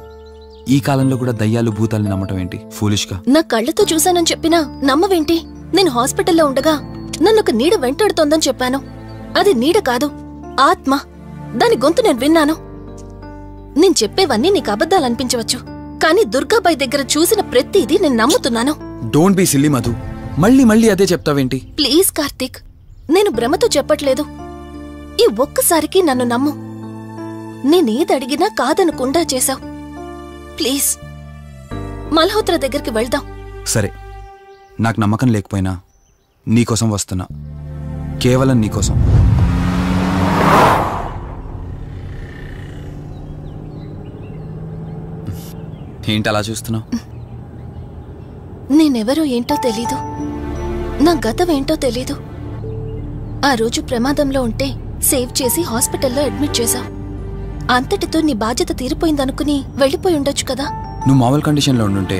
ఈ కాలంలో కూడా దయ్యాలు భూతాల్ని నమ్మటం ఏంటి ఫూలిష్గా? నా కళ్ళతో చూశానని చెప్పినా నమ్మవేంటి? నేను హాస్పిటల్లో ఉండగా నన్ను ఒక నీడ వెంటాడుతోందని చెప్పాను. అది నీడ కాదు, ఆత్మ. దాని గొంతు నేను విన్నాను. నేను చెప్పేవన్నీ నీకు అబద్ధాలనిపించవచ్చు, కానీ దుర్గాబాయ్ దగ్గర చూసిన ప్రతిదీ నేను నమ్ముతున్నాను. డోంట్ బీ సిల్లీ మధు, మళ్ళీ మళ్ళీ అదే చెప్తావేంటి? ప్లీజ్ కార్తీక్, నేను భ్రమతో చెప్పట్లేదు. ఈ ఒక్కసారికి నన్ను నమ్ము. నేనేది అడిగినా కాదనకుండా చేశావు. ప్లీజ్ మల్హోత్రా దగ్గరికి వెళ్దాం. సరే, నాకు నమ్మకం లేకపోయినా నీకోసం వస్తున్నా. కేవలం నీకోసం. ఏంటి అలా చూస్తున్నావు? నేనెవరో ఏంటో తెలీదు, నా గతం ఏంటో తెలీదు. ఆ రోజు ప్రమాదంలో ఉంటే సేవ్ చేసి హాస్పిటల్లో అడ్మిట్ చేశావు. అంతటితో నీ బాధ్యత తీరిపోయిందనుకుని వెళ్ళిపోయి ఉండొచ్చు కదా. నువ్వు మామూలు కండిషన్లో ఉండుంటే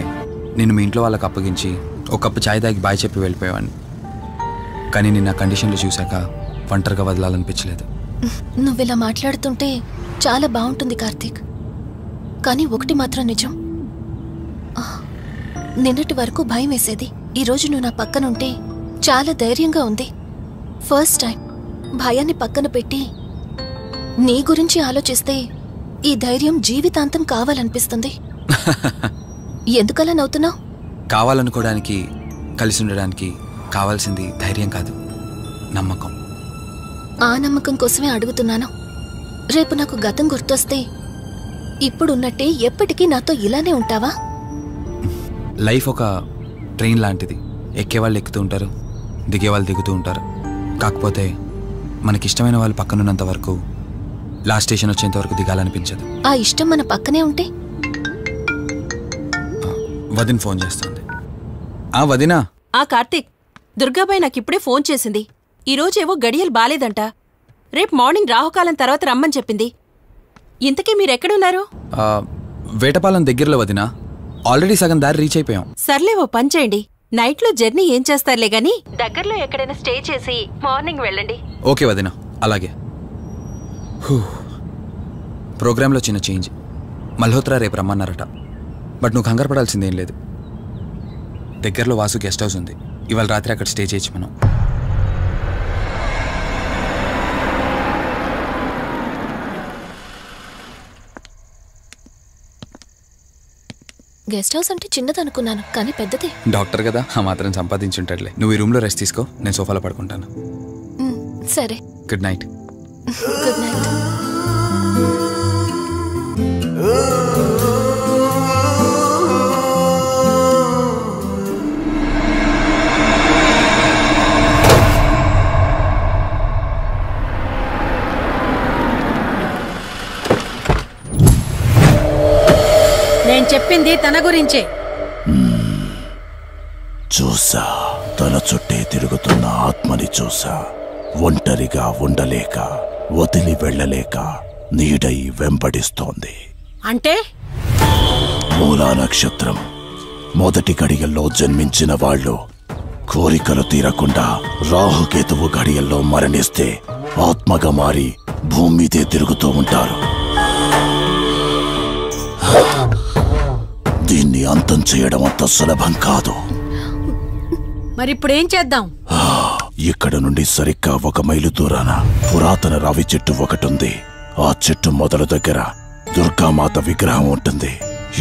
నేను మీ ఇంట్లో వాళ్ళకి అప్పగించి ఒక కప్పు ఛాయ్ తాగి బాయ్ చెప్పి వెళ్ళిపోయేవాడిని. కానీ నేను నా కండిషన్లో చూశాక ఒంటరిగా వదలాలనిపించలేదు. నువ్విలా మాట్లాడుతుంటే చాలా బాగుంటుంది కార్తీక్, కానీ ఒకటి మాత్రం నిజం. నిన్నటి వరకు భయం వేసేది. ఈరోజు నువ్వు నా పక్కనుంటే చాలా ధైర్యంగా ఉంది. ఫస్ట్ టైం భయాన్ని పక్కన పెట్టి నీ గురించి ఆలోచిస్తే ఈ ధైర్యం జీవితాంతం కావాలనిపిస్తుంది. ఎందుకలా నవ్వుతున్నావు? కావాలనుకోవడానికి, కలిసి ఉండడానికి కావాల్సింది ధైర్యం కాదు, నమ్మకం. ఆ నమ్మకం కోసమే అడుగుతున్నాను. రేపు నాకు గతం గుర్తొస్తే ఇప్పుడున్నట్టే ఎప్పటికీ నాతో ఇలానే ఉంటావా? లైఫ్ ఒక ట్రైన్ లాంటిది. ఎక్కేవాళ్ళు ఎక్కుతూ ఉంటారు, దిగేవాళ్ళు దిగుతూ ఉంటారు. కాకపోతే మనకిష్టమైన వాళ్ళు పక్కనున్నంత వరకు లాస్ట్ స్టేషన్ వచ్చేంత వరకు దిగాలనిపించదు. ఆ ఇష్టం మన పక్కనే ఉంటే? వదిన ఫోన్ చేస్తుంది. ఆ వదినా. ఆ కార్తీక్, దుర్గాబాయ్ నాకిప్పుడే ఫోన్ చేసింది. ఈరోజేవో గడియలు బాలేదంట. రేపు మార్నింగ్ రాహుకాలం తర్వాత రమ్మని చెప్పింది. ఇంతకీ మీరెక్కడున్నారు? వేటపాలెం దగ్గరలో వదినా. ఆల్రెడీ సగం దారి రీచ్ అయిపోయాం. సర్లే, ఓ పని చేయండి. నైట్లో జర్నీ ఏం చేస్తారులే గాని దగ్గరలో ఎక్కడైనా స్టే చేసి మార్నింగ్ వెళ్ళండి. ఓకే వదినా, అలాగే. ప్రోగ్రాంలో చిన్న చేంజ్. మల్హోత్రా రేపు రమ్మన్నారట. బట్ నువ్వు కంగారు పడాల్సిందేం లేదు. దగ్గరలో వాసు గెస్ట్ హౌస్ ఉంది. ఇవాళ రాత్రి అక్కడ స్టే చేయొచ్చు మనం. గెస్ట్ హౌస్ అంటే చిన్నదనుకున్నాను, కానీ పెద్దదే. డాక్టర్ కదా, ఆ మాత్రం సంపాదించుంటాడులే. నువ్వు ఈ రూమ్లో రెస్ట్ తీసుకో, నేను సోఫాలో పడుకుంటాను. సరే, గుడ్ నైట్. Good night. నేను చెప్పింది తన గురించే. చూసా, తన చుట్టే తిరుగుతున్న ఆత్మని చూసా. ఒంటరిగా ఉండలేక, వదిలి వెళ్ళలేక నీడై వెంబడిస్తోంది. అంటే మూలా నక్షత్రం మొదటి గడియల్లో జన్మించిన వాళ్ళు కోరికలు తీరకుండా రాహుకేతువు గడియల్లో మరణిస్తే ఆత్మగా మారి భూమి మీదే తిరుగుతూ ఉంటారు. దీన్ని అంతం చేయడం అంత సులభం కాదు. మరిప్పుడేం చేద్దాం? ఇక్కడ నుండి సరిగ్గా 1 మైలు దూరాన పురాతన రావి చెట్టు ఒకటుంది. ఆ చెట్టు మొదల దగ్గర దుర్గామాత విగ్రహం ఉంటుంది.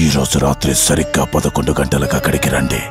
ఈ రోజు రాత్రి సరిగ్గా 11 గంటలకు అక్కడికి రండి.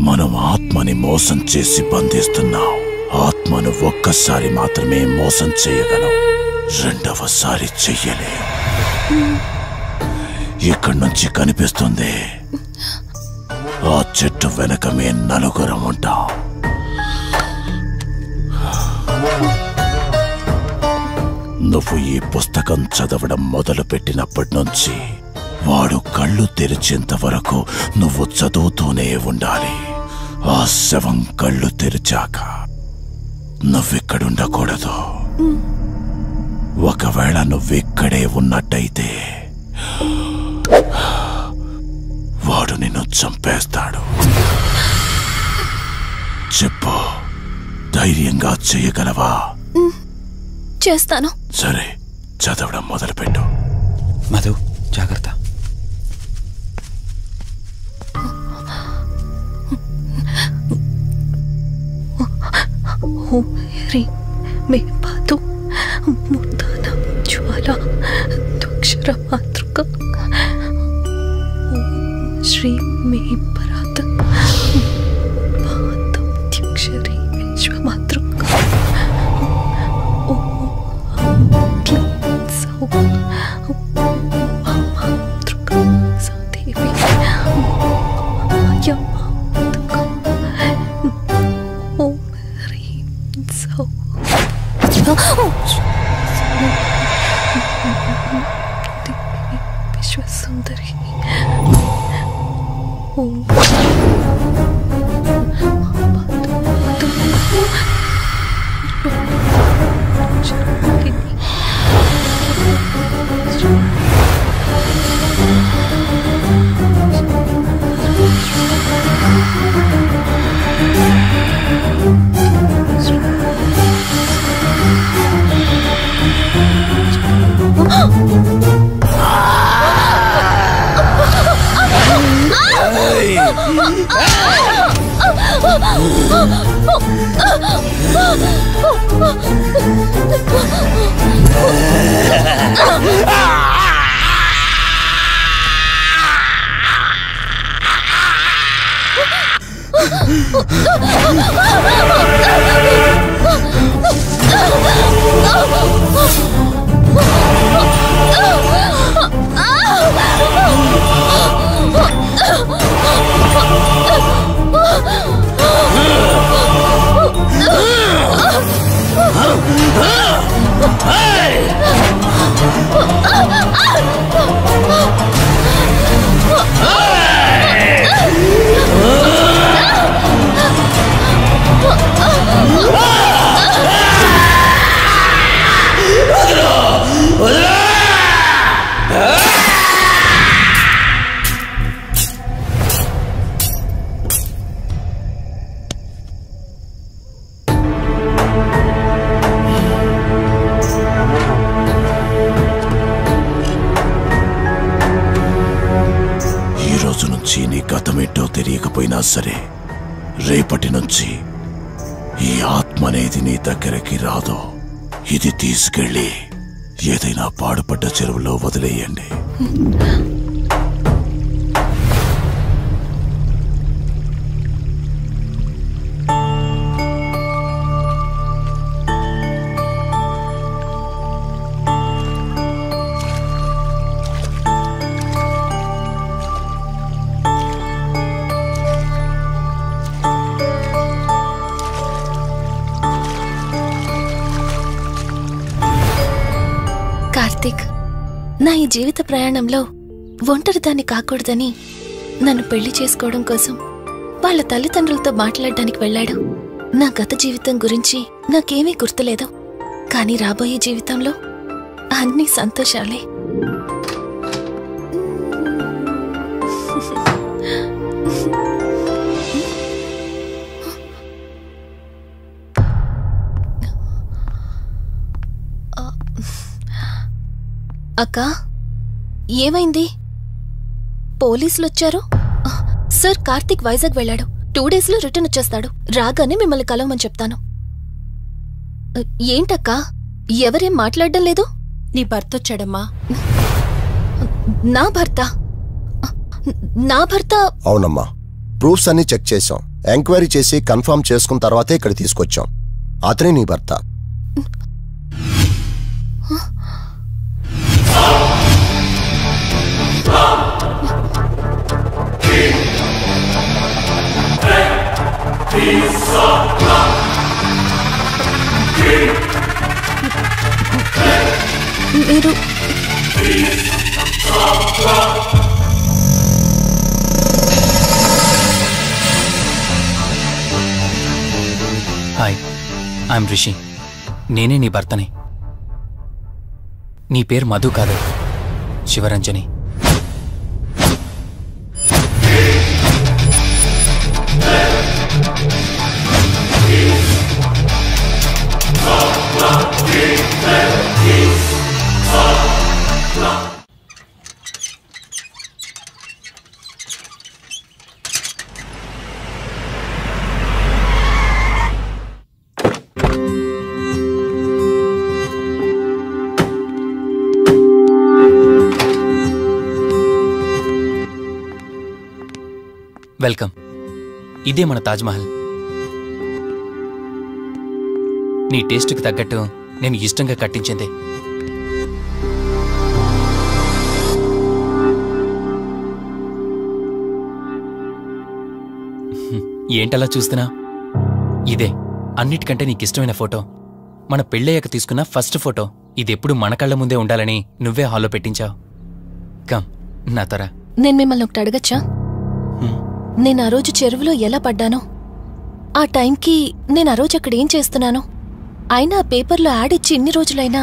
మనం ఆత్మని మోసం చేసి బంధిస్తున్నాం. ఆత్మను ఒక్కసారి మాత్రమే మోసం చేయగలం, రెండవసారి చెయ్యలేం. ఇక్కడి నుంచి కనిపిస్తుంది, ఆ చెట్టు వెనక మే నలుగురం ఉంటాం. నువ్వు ఈ పుస్తకం చదవడం మొదలుపెట్టినప్పటి నుంచి వాడు కళ్ళు తెరిచేంత వరకు నువ్వు చదువుతూనే ఉండాలి. ఆ శవం కళ్ళు తెరిచాక నువ్విక్కడుండకూడదు. ఒకవేళ నువ్విక్కడే ఉన్నట్టయితే వాడు నిన్ను చంపేస్తాడు. చెప్పు, ధైర్యంగా చేయగలవా? చేస్తాను. సరే, చదవడం మొదలుపెట్టు. మధు, జాగ్రత్త. మే పాదు ముద్దాన జ్వాల దుక్షర మాతృక శ్రీ మే పరాత్ పాదక్షరి విశ్వమాతృక మాతృక సదేవి ఓం హ్రీం సౌ విశ్వసుందరి ఓం తెలియకపోయినా సరే, రేపటి నుంచి ఈ ఆత్మ అనేది నీ దగ్గరికి రాదు. ఇది తీసుకెళ్ళి ఏదైనా పాడుపడ్డ చెరువులో వదిలేయండి. కార్తిక్, నా ఈ జీవిత ప్రయాణంలో ఒంటరిదాన్ని కాకూడదని నన్ను పెళ్లి చేసుకోవడం కోసం వాళ్ళ తల్లిదండ్రులతో మాట్లాడడానికి వెళ్ళాడు. నా గత జీవితం గురించి నాకేమీ గుర్తులేదు, కానీ రాబోయే జీవితంలో అన్ని సంతోషాలే. అక్కా, ఏమైంది? పోలీసులొచ్చారు. సార్, కార్తిక్ వైజాగ్ వెళ్ళాడు. 2 days లో రిటర్న్ వచ్చేస్తాడు. రాగానే మిమ్మల్ని కలవమని చెప్తాను. ఏంటక్కా, ఎవరేం మాట్లాడడం లేదు? నీ భర్త వచ్చాడమ్మా. నా భర్త? నా భర్త? అవునమ్మా, ప్రూఫ్స్ అన్ని చెక్ చేశాం. ఎంక్వైరీ చేసి కన్ఫర్మ్ చేసుకున్న తర్వాతే ఇక్కడ తీసుకొచ్చాం. అతనే నీ భర్త. మీరు హాయ్, ఐఎమ్ రిషి. నేనే నీ భర్తని. నీ పేరు మధు కాదు, శివరంజని. వెల్కమ్. ఇదే మన తాజ్మహల్. నీ టేస్ట్కి తగ్గట్టు నేను ఇష్టంగా కట్టించింది. ఏంటలా చూస్తున్నా? ఇదే అన్నిటికంటే నీకిష్టమైన ఫోటో. మన పెళ్ళయ్యాక తీసుకున్న ఫస్ట్ ఫోటో. ఇదెప్పుడు మన కళ్ళ ముందే ఉండాలని నువ్వే హాల్లో పెట్టించావు. కమ్ నా తర. నేను మిమ్మల్ని ఒకటి అడగచ్చా? నేను ఆ రోజు చెరువులో ఎలా పడ్డానో, ఆ టైంకి నేను ఆ రోజు అక్కడ ఏం చేస్తున్నానో, అయినా ఆ పేపర్లో యాడ్ ఇచ్చి ఇన్ని రోజులైనా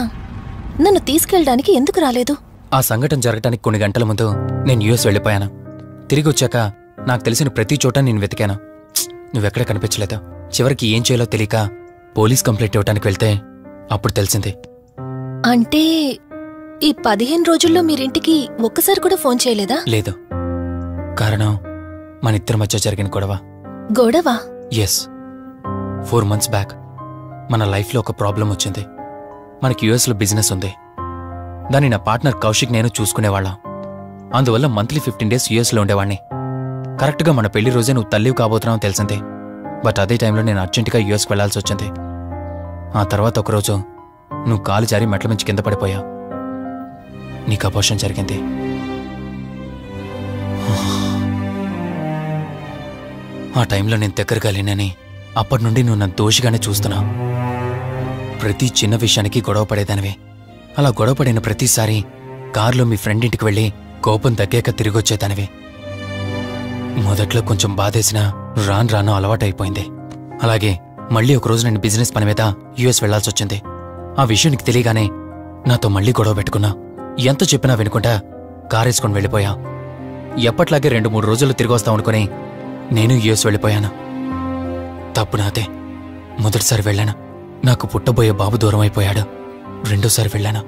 నన్ను తీసుకెళ్ళడానికి ఎందుకు రాలేదు? ఆ సంఘటన జరగటానికి కొన్ని గంటల ముందు నేను యుఎస్ వెళ్ళిపోయాను. తిరిగి వచ్చాక నాకు తెలిసిన ప్రతి చోట నేను వెతికాను. నువ్వెక్కడ కనిపించలేదు. చివరికి ఏం చేయాలో తెలియక పోలీస్ కంప్లైంట్ ఇవ్వడానికి వెళ్తే అప్పుడు తెలిసింది. అంటే ఈ 15 రోజుల్లో మీరింటికి ఒక్కసారి కూడా ఫోన్ చేయలేదా? లేదు. కారణం మన ఇద్దరి మధ్య జరిగిన గొడవ. గొడవ? ఎస్. 4 months బ్యాక్ మన లైఫ్లో ఒక ప్రాబ్లం వచ్చింది. మనకి యుఎస్లో బిజినెస్ ఉంది. దాన్ని నా పార్ట్నర్ కౌశిక్ నేను చూసుకునేవాళ్ళం. అందువల్ల మంత్లీ 15 days యుఎస్లో ఉండేవాణ్ణి. కరెక్ట్గా మన పెళ్లి రోజే నువ్వు తల్లివి కాబోతున్నావు తెలిసింది. బట్ అదే టైంలో నేను అర్జెంటుగా యుఎస్కి వెళ్లాల్సి వచ్చింది. ఆ తర్వాత ఒకరోజు నువ్వు కాలు జారి మెట్ల మించి కింద పడిపోయావు. నీకు అబార్షన్ జరిగింది. ఆ టైంలో నేను దగ్గరగా లేనని అప్పటి నుండి నువ్వు నన్ను దోషిగానే చూస్తున్నావు. ప్రతి చిన్న విషయానికి గొడవ పడేదానివే. అలా గొడవ పడిన ప్రతిసారి కారులో మీ ఫ్రెండ్ ఇంటికి వెళ్ళి కోపం తగ్గాక తిరిగొచ్చేదానివే. మొదట్లో కొంచెం బాధేసినా రాను రాను అలవాటైపోయింది. అలాగే మళ్ళీ ఒకరోజు నేను బిజినెస్ పని మీద యుఎస్ వెళ్లాల్సి వచ్చింది. ఆ విషయం నీకు తెలియగానే నాతో మళ్ళీ గొడవ పెట్టుకున్నా. ఎంత చెప్పినా వినుకుంటా కారేసుకొని వెళ్ళిపోయా. ఎప్పట్లాగే 2-3 రోజుల్లో తిరిగి వస్తావు అనుకుని నేను యుఎస్ వెళ్ళిపోయాను. తప్పు నాదే. మొదటిసారి వెళ్ళాను, నాకు పుట్టబోయే బాబు దూరం అయిపోయాడు. రెండోసారి వెళ్ళాను,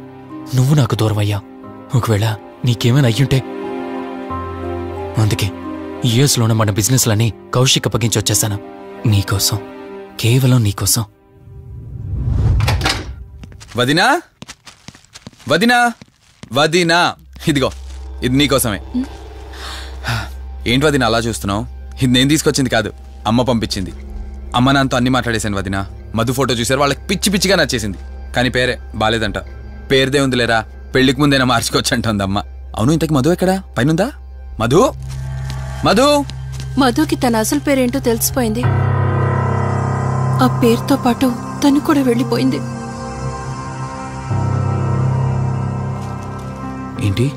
నువ్వు నాకు దూరం అయ్యా. ఒకవేళ నీకేమైనా అయ్యుంటే. అందుకే యుఎస్లోనే మన బిజినెస్లన్నీ కౌశిక్ అప్పగించి వచ్చేసాను. నీకోసం, కేవలం నీకోసం. వదినా, వదినా, వదినా, ఇదిగో ఇది నీకోసమే. ఏంటి వదినా అలా చూస్తున్నావు? ఇది నేను తీసుకొచ్చింది కాదు, అమ్మ పంపించింది. అమ్మ నాన్నతో అన్ని మాట్లాడేశాను వదినా. మధు ఫోటో చూసారు, వాళ్ళకి పిచ్చి పిచ్చిగా నచ్చేసింది. కానీ పేరే బాలేదంట. పేరుదే ఉంది లేరా, పెళ్లికి ముందైనా మార్చుకోవచ్చు అంటుంది అమ్మ. అవును, ఇంతకు మధు ఎక్కడా? పైనుందా? మధు, మధు. మధుకి తన అసలు పేరేంటో తెలిసిపోయింది. ఆ పేరుతో పాటు తను కూడా వెళ్ళిపోయింది. ఏంటి?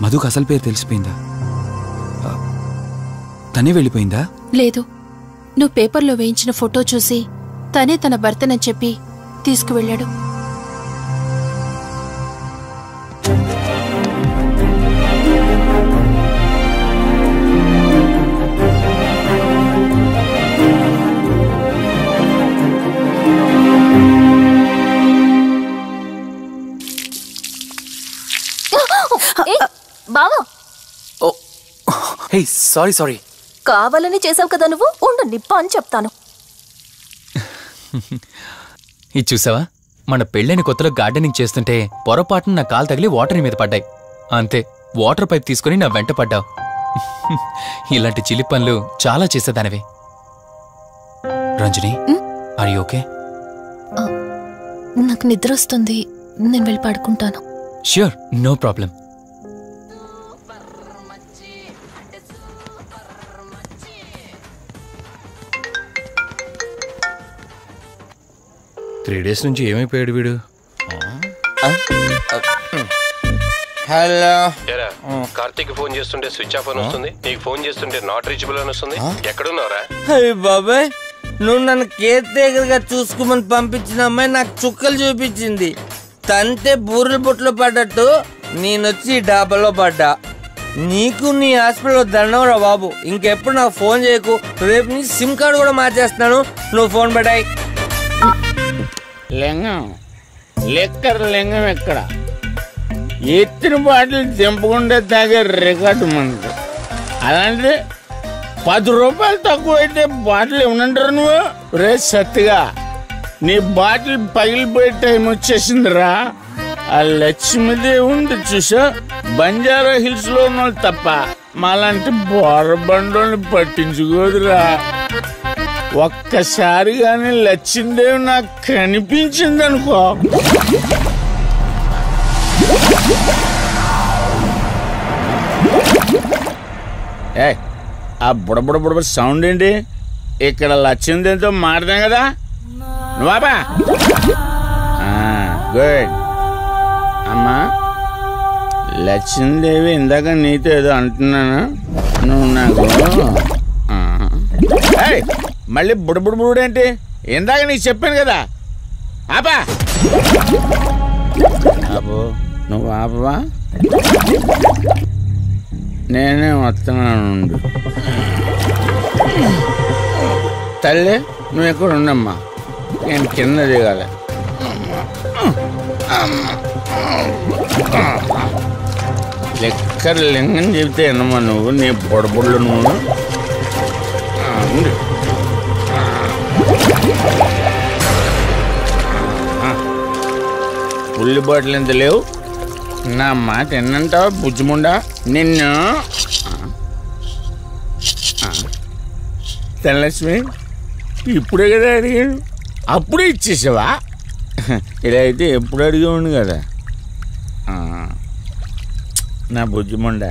మధుకు అసలు పేరు తెలిసిపోయిందా? తనే వెళ్ళిపోయిందా? లేదు, నువ్వు పేపర్లో వేయించిన ఫోటో చూసి తనే తన భర్తనని చెప్పి తీసుకువెళ్ళాడు. బావా, హే, సారీ. కావాలని చేసావు కదా నువ్వు. ఉండు, నిప్ప అని చెప్తాను. ఇది చూసావా? మన పెళ్ళైన కొత్తలో గార్డెనింగ్ చేస్తుంటే పొరపాటున నా కాలు తగిలి వాటర్ మీద పడ్డాయి. అంతే, వాటర్ పైప్ తీసుకుని నా వెంట పడ్డావు. ఇలాంటి చిలి పనులు చాలా చేసేదానివి. Ranjani are you okay? నాకు నిద్ర వస్తుంది, నేను వెళ్ళి పడుకుంటాను. Sure, no problem. Three days నుంచి ఏమైపోయాడు వీడు? హలో. కార్తీక్ ఫోన్ చేస్తుంటే స్విచ్ ఆఫ్ అని వస్తుంది, నీకు ఫోన్ చేస్తుంటే నాట్ రీచబుల్ అని వస్తుంది. ఎక్కడున్నారా? అయ్య బాబాయ్, నువ్వు నన్ను కేర్ టేకర్గా చూసుకోమని పంపించిన అమ్మాయి నాకు చుక్కలు చూపించింది. తంతే బూరెల బొట్లో పడ్డట్టు నేనొచ్చి డాబాలో పడ్డా. నీకు నీ హాస్పిటల్లో దండవరా బాబు. ఇంకెప్పుడు నాకు ఫోన్ చేయకు. రేపు నీ సిమ్ కార్డు కూడా మార్చేస్తున్నాను. నువ్వు ఫోన్ పడాయి. లింగం లెక్కర లింగం ఎక్కడ? ఎత్తిన బాటిల్ దింపకుండా తాగే రికార్డు మనకు. అలాంటి 10 రూపాయలు తక్కువ అయితే బాటిల్ ఏమనంటారు నువ్వు? రే సత్తిగా, నీ బాటిల్ పగిలిపోయే టైం వచ్చేసిందిరా. ఆ లక్ష్మీదేవి ఉంది చూసా, బంజారా హిల్స్ లో ఉన్న తప్ప మాలాంటి బోరబండోని పట్టించుకోదురా. ఒక్కసారి కానీ లక్ష్మీదేవి నాకు కనిపించింది అనుకో, ఆ బుడబుడ సౌండ్ ఏంటి? ఇక్కడ లక్ష్మీదేవితో మాట్లాడాం కదా నువ్వా? గుడ్. అమ్మా లక్ష్మీదేవి, ఇందాక నీతో ఏదో అంటున్నాను, నువ్వు నాకు మళ్ళీ బుడబుడేంటి? ఇందాక నీకు చెప్పాను కదా. ఆపా ఆపో, నువ్వు ఆపవా? నేనే వస్తున్నాను. తల్లి నువ్వు ఎక్కడ ఉండమ్మా, నేను కింద దిగాలి. లెక్కర లింగం చెబితే ఎన్నమ్మా నువ్వు, నీ బొడబుళ్ళు నువ్వు. ఉల్లి బాటిల్ ఎంత లేవు? నా మాట ఎన్నంటావా బుజ్జిముండా? నిన్ను ధనలక్ష్మి ఇప్పుడే కదా అడిగాడు, అప్పుడే ఇచ్చేసావా? ఇలా అయితే ఎప్పుడు అడిగేవాడు కదా నా బుజ్జిముండా.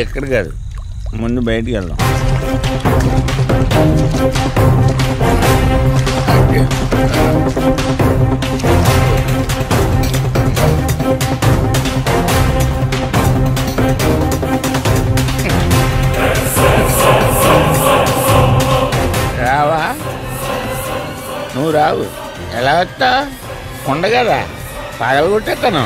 ఎక్కడ కాదు, ముందు బయటికి వెళ్దాం. రావా? నువ్వు రావు. ఎలా వస్తా? కొండ కదా, పగలగొట్టేస్తాను.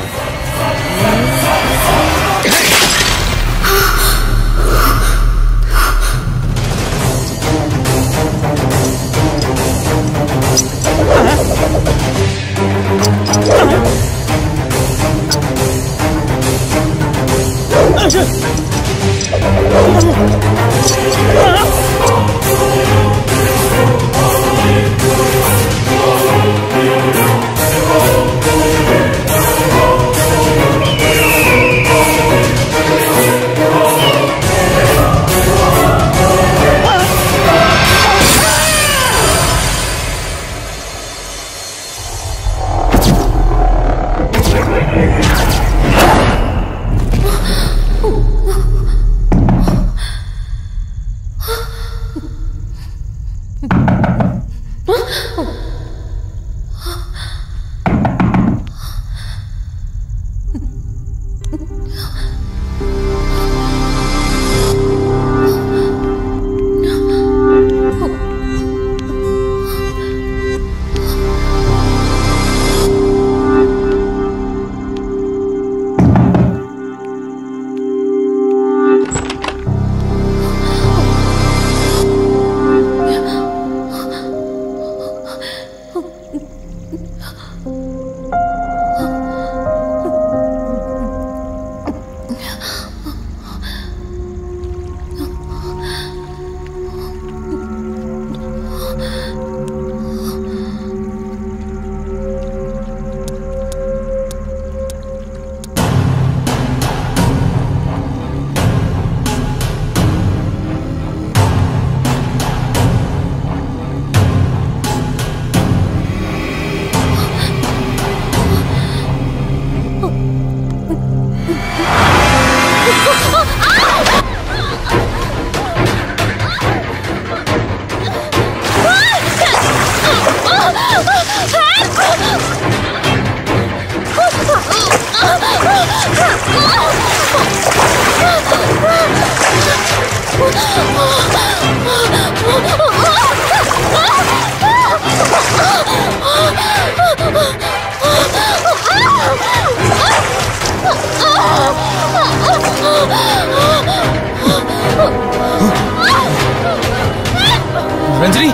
రంజని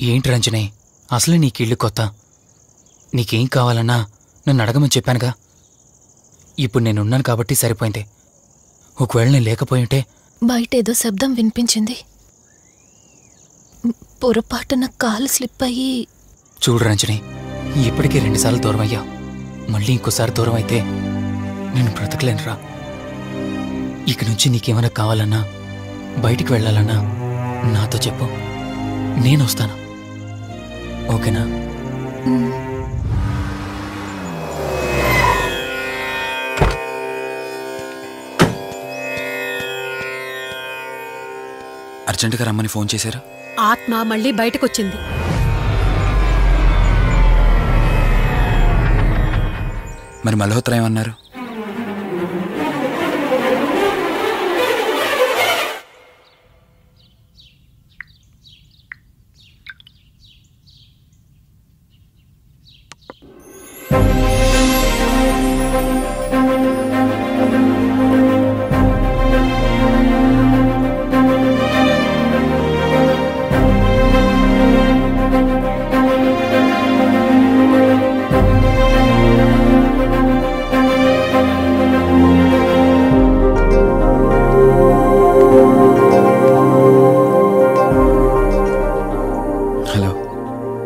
ఏంటి రంజని, అసలే నీకు ఇల్లు కొత్త. నీకేం కావాలన్నా నన్ను అడగమని చెప్పానుగా. ఇప్పుడు నేనున్నాను కాబట్టి సరిపోయింది. ఒకవేళ నేను లేకపోయింటే బయట ఏదో శబ్దం వినిపించింది. పొరపాటున కాలు స్లిప్ అయ్యి. చూడు రంజని, ఇప్పటికే 2 సార్లు దూరం అయ్యావు. మళ్ళీ ఇంకోసారి దూరం అయితే నేను బ్రతకలేనురా. ఇక నుంచి నీకేమైనా కావాలన్నా బయటికి వెళ్ళాలన్నా నాతో చెప్పు, నేను వస్తాను. ఓకేనా? అర్జెంటుగా రమ్మని ఫోన్ చేశారా? ఆత్మ మళ్ళీ బయటకొచ్చింది. మరి మల్హోత్రా ఏమన్నారు?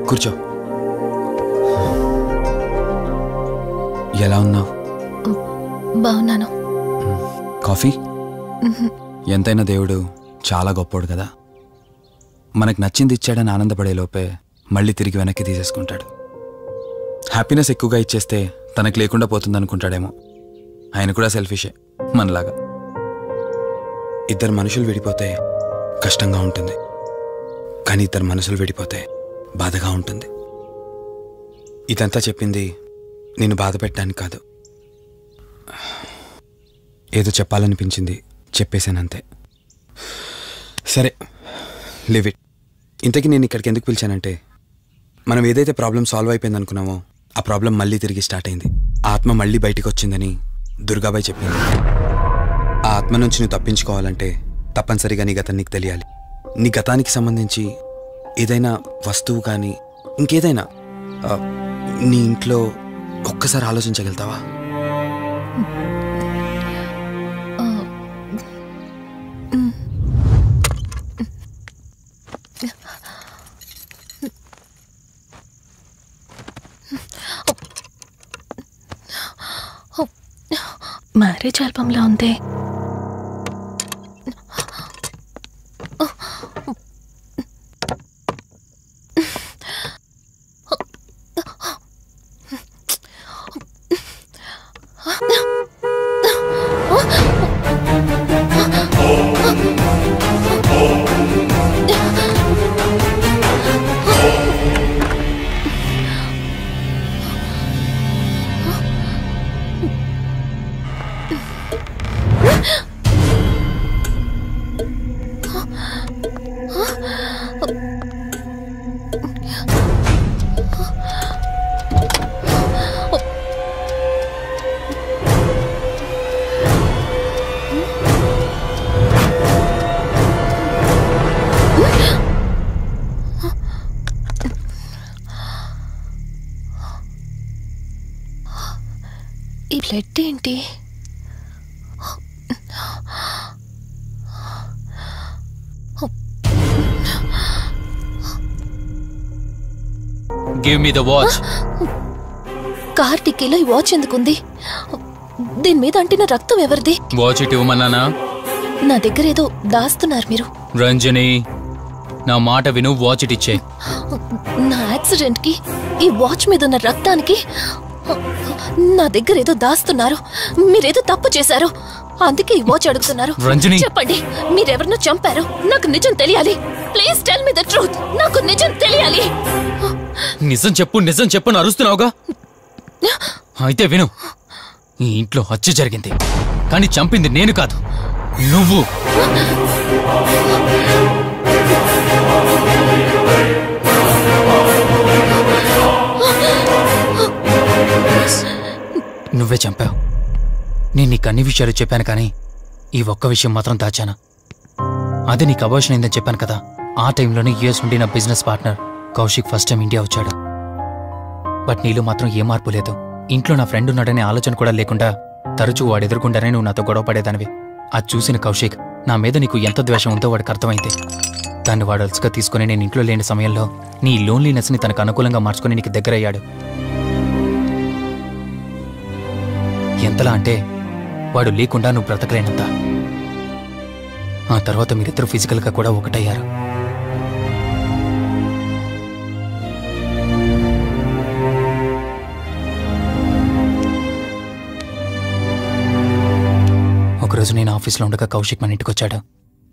కూర్చో. ఎలా ఉన్నావు? బాగున్నాను. కాఫీ? ఎంతైనా దేవుడు చాలా గొప్పోడు కదా. మనకు నచ్చింది ఇచ్చాడని ఆనందపడే లోపే మళ్ళీ తిరిగి వెనక్కి తీసేసుకుంటాడు. హ్యాపీనెస్ ఎక్కువగా ఇచ్చేస్తే తనకు లేకుండా పోతుందనుకుంటాడేమో. ఆయన కూడా సెల్ఫిషే మనలాగా. ఇద్దరు మనుషులు విడిపోతే కష్టంగా ఉంటుంది, కానీ ఇద్దరు మనసులు విడిపోతే బాధగా ఉంటుంది. ఇదంతా చెప్పింది నేను బాధ పెట్టడానికి కాదు. ఏదో చెప్పాలనిపించింది, చెప్పేశానంతే. సరే, లివ్ ఇట్. ఇంతకీ నేను ఇక్కడికి ఎందుకు పిలిచానంటే, మనం ఏదైతే ప్రాబ్లం సాల్వ్ అయిపోయింది అనుకున్నామో ఆ ప్రాబ్లం మళ్ళీ తిరిగి స్టార్ట్ అయింది. ఆత్మ మళ్ళీ బయటికి వచ్చిందని దుర్గాబాయ్ చెప్పింది. ఆ ఆత్మ నుంచి నువ్వు తప్పించుకోవాలంటే తప్పనిసరిగా నీ గతం నీకు తెలియాలి. నీ గతానికి సంబంధించి ఏదైనా వస్తువు కానీ ఇంకేదైనా నీ ఇంట్లో ఒక్కసారి ఆలోచించగలుగుతావా? మ్యారేజ్ ఆల్బంలా ఉంది. ఈ బ్లడ్ ఏంటి? Give me the watch. Car టిక్కీలో ఈ వాచ్ ఎందుకుంది? దీని మీద అంటిన రక్తం ఎవరిది? వాచ్ ఇటు ఇవ్వమన్నానా? నా దగ్గర ఏదో దాస్తున్నారు మీరు. రంజని, నా మాట విను, వాచ్ ఇటు ఇచ్చే. నా యాక్సిడెంట్ కి ఈ వాచ్ మీద ఉన్న రక్తానికి నా దగ్గర ఏదో దాస్తున్నారు. మీరేదో తప్పు చేశారు, అందుకే ఈ వాచ్ అడుగుతున్నారు. రంజని, చెప్పండి, మీరెవరినో చంపారు. నాకు నిజం తెలియాలి. Please tell me the truth. నాకు నిజం తెలియాలి. నిజం చెప్పు, నిజం చెప్పు అని అరుస్తున్నావుగా. అయితే విను, ఈ ఇంట్లో హత్య జరిగింది, కానీ చంపింది నేను కాదు, నువ్వు. నువ్వే చంపావు. నేను నీకు అన్ని విషయాలు చెప్పాను, కానీ ఈ ఒక్క విషయం మాత్రం దాచాను. అదే నీకు అబార్షన్ అయిందని చెప్పాను కదా. ఆ టైంలోనే యుఎస్ నుండి నా business partner Kaushik first time India వచ్చాడు. బట్ నీలో మాత్రం ఏ మార్పు లేదు. ఇంట్లో నా ఫ్రెండ్ ఉన్నాడనే ఆలోచన కూడా లేకుండా తరచూ వాడు ఎదుర్కొంటానే నువ్వు నాతో గొడవ పడేదానివి. అది చూసిన కౌశిక్ నా మీద నీకు ఎంత ద్వేషం ఉందో వాడికి అర్థమైంది. దాన్ని వాడు అలసుగా తీసుకుని నేను ఇంట్లో లేని సమయంలో నీ లోన్లీనెస్ని తనకు అనుకూలంగా మార్చుకుని నీకు దగ్గరయ్యాడు. ఎంతలా అంటే వాడు లేకుండా నువ్వు బ్రతకలేనంత. ఆ తర్వాత మీరిద్దరు ఫిజికల్గా కూడా ఒకటయ్యారు. ఒకరోజు నేను ఆఫీస్లో ఉండగా కౌశిక్ మన ఇంటికి వచ్చాడు.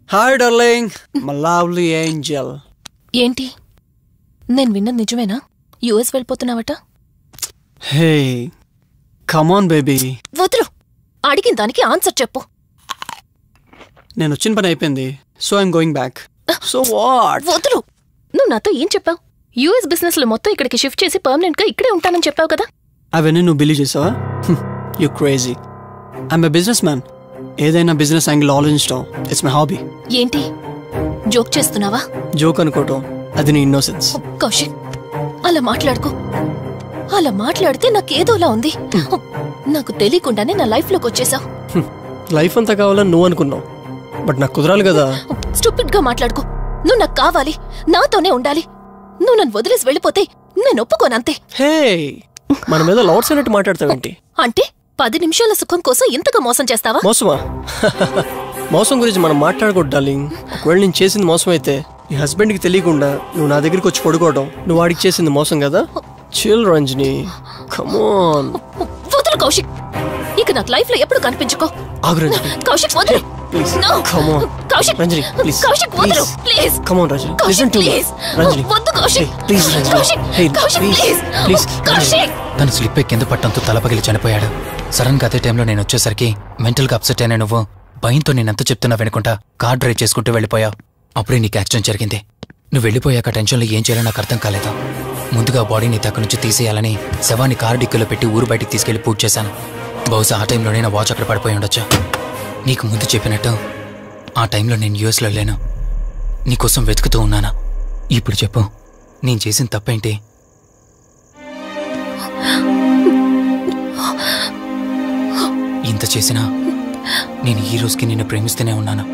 Hi darling, my lovely angel. ఏంటి, నేను విన్నది నిజమేనా? యుఎస్ వెళ్ళిపోతున్నావట? Hey come on baby. వదులు, అడిగిన దానికి ఆన్సర్ చెప్పు. నేను వచ్చిన పని అయిపోయింది, so I'm going back. So what? వదులు. నువ్వు నాతో ఏం చెప్పావు? యుఎస్ బిజినెస్ లో మొత్తం ఇక్కడికి షిఫ్ట్ చేసి పర్మనెంట్ గా ఇక్కడే ఉంటానని చెప్పావు కదా. అవన్నీ నువ్వు బిలీవ్ చేసావా? You crazy. I'm a business man. ఏదైనా బిజినెస్ యాంగిల్ ఆలోచించడం ఇట్స్ మై హాబీ. ఏంటి, జోక్ చేస్తున్నావా? జోక్ అనుకోవటం అది నీ ఇన్నోసెన్స్. కౌశిక్, అలా మాట్లాడుకో. అలా మాట్లాడితే నాకేదోలా ఉంది. నాకు తెలియకుండానే నా లైఫ్ లోకి వచ్చేసావు. లైఫ్ అంతా కావాలని నువ్వు అనుకున్నావు, బట్ నాకు కుదరాలి కదా. స్టూపిడ్ గా మాట్లాడుకో. నువ్వు నాకు కావాలి, నాతోనే ఉండాలి. నువ్వు నన్ను వదిలేసి వెళ్ళిపోతే నేను ఒప్పుకోనంతే. హే, మన మీద లవర్స్ అన్నట్టు మాట్లాడతావేంటి? అంటే 10 నిమిషాల సుఖం కోసం ఇంతగా మోసం చేస్తావా? మోసమా? మోసం గురించి మనం మాట్లాడకూడదు డార్లింగ్. ఒకవేళ నేను చేసింది మోసం అయితే నీ హస్బెండ్ కి తెలియకుండా నువ్వు నా దగ్గరికి వచ్చి పడుకోవడం నువ్వు వాడికి చేసింది మోసం కదా. Chill Ranjani, come on. వదులు కౌశిక్, ఇక నాకు లైఫ్ లో ఎప్పుడు కనిపించుకో. ఆగు రంజని. కౌశిక్ వదులు. Please No. Come on. Kaushik, Ranjani please. Kaushik వదులు please. Come on Ranjani, Kaushik listen to me. Please. Ranjani వద్దు Kaushik. Please Ranjani. Kaushik, hey Kaushik please please. Please. Kaushik. తను స్లిప్ కింద పట్టంతో తల పగిలి చనిపోయాడు. సడన్ గా అదే టైంలో నేను వచ్చేసరికి మెంటల్ గా అప్సెట్ అయినా నువ్వు భయంతో నేనెంత చెప్తున్నా వెనుకుంటా కార్ డ్రైవ్ చేసుకుంటూ వెళ్ళిపోయావు. అప్పుడే నీకు యాక్సిడెంట్ జరిగింది. నువ్వు వెళ్ళిపోయాక టెన్షన్లో ఏం చేయాలో నాకు అర్థం కాలేదు. ముందుగా బాడీని అక్కడి నుంచి తీసేయాలని శవాన్ని కారు డిక్కీలో పెట్టి ఊరు బయటికి తీసుకెళ్లి పూజ చేశాను. బహుశా ఆ టైంలోనే నా వాచ్ అక్కడ పడిపోయి ఉండొచ్చు. నీకు ముందు చెప్పినట్టు ఆ టైంలో నేను యూఎస్లో లేను. నీకోసం వెతుకుతూ ఉన్నాను. ఇప్పుడు చెప్పు, నేను చేసిన తప్పేంటి? ఇంత చేసినా నేను ఈ రోజుకి నిన్ను ప్రేమిస్తూనే ఉన్నాను.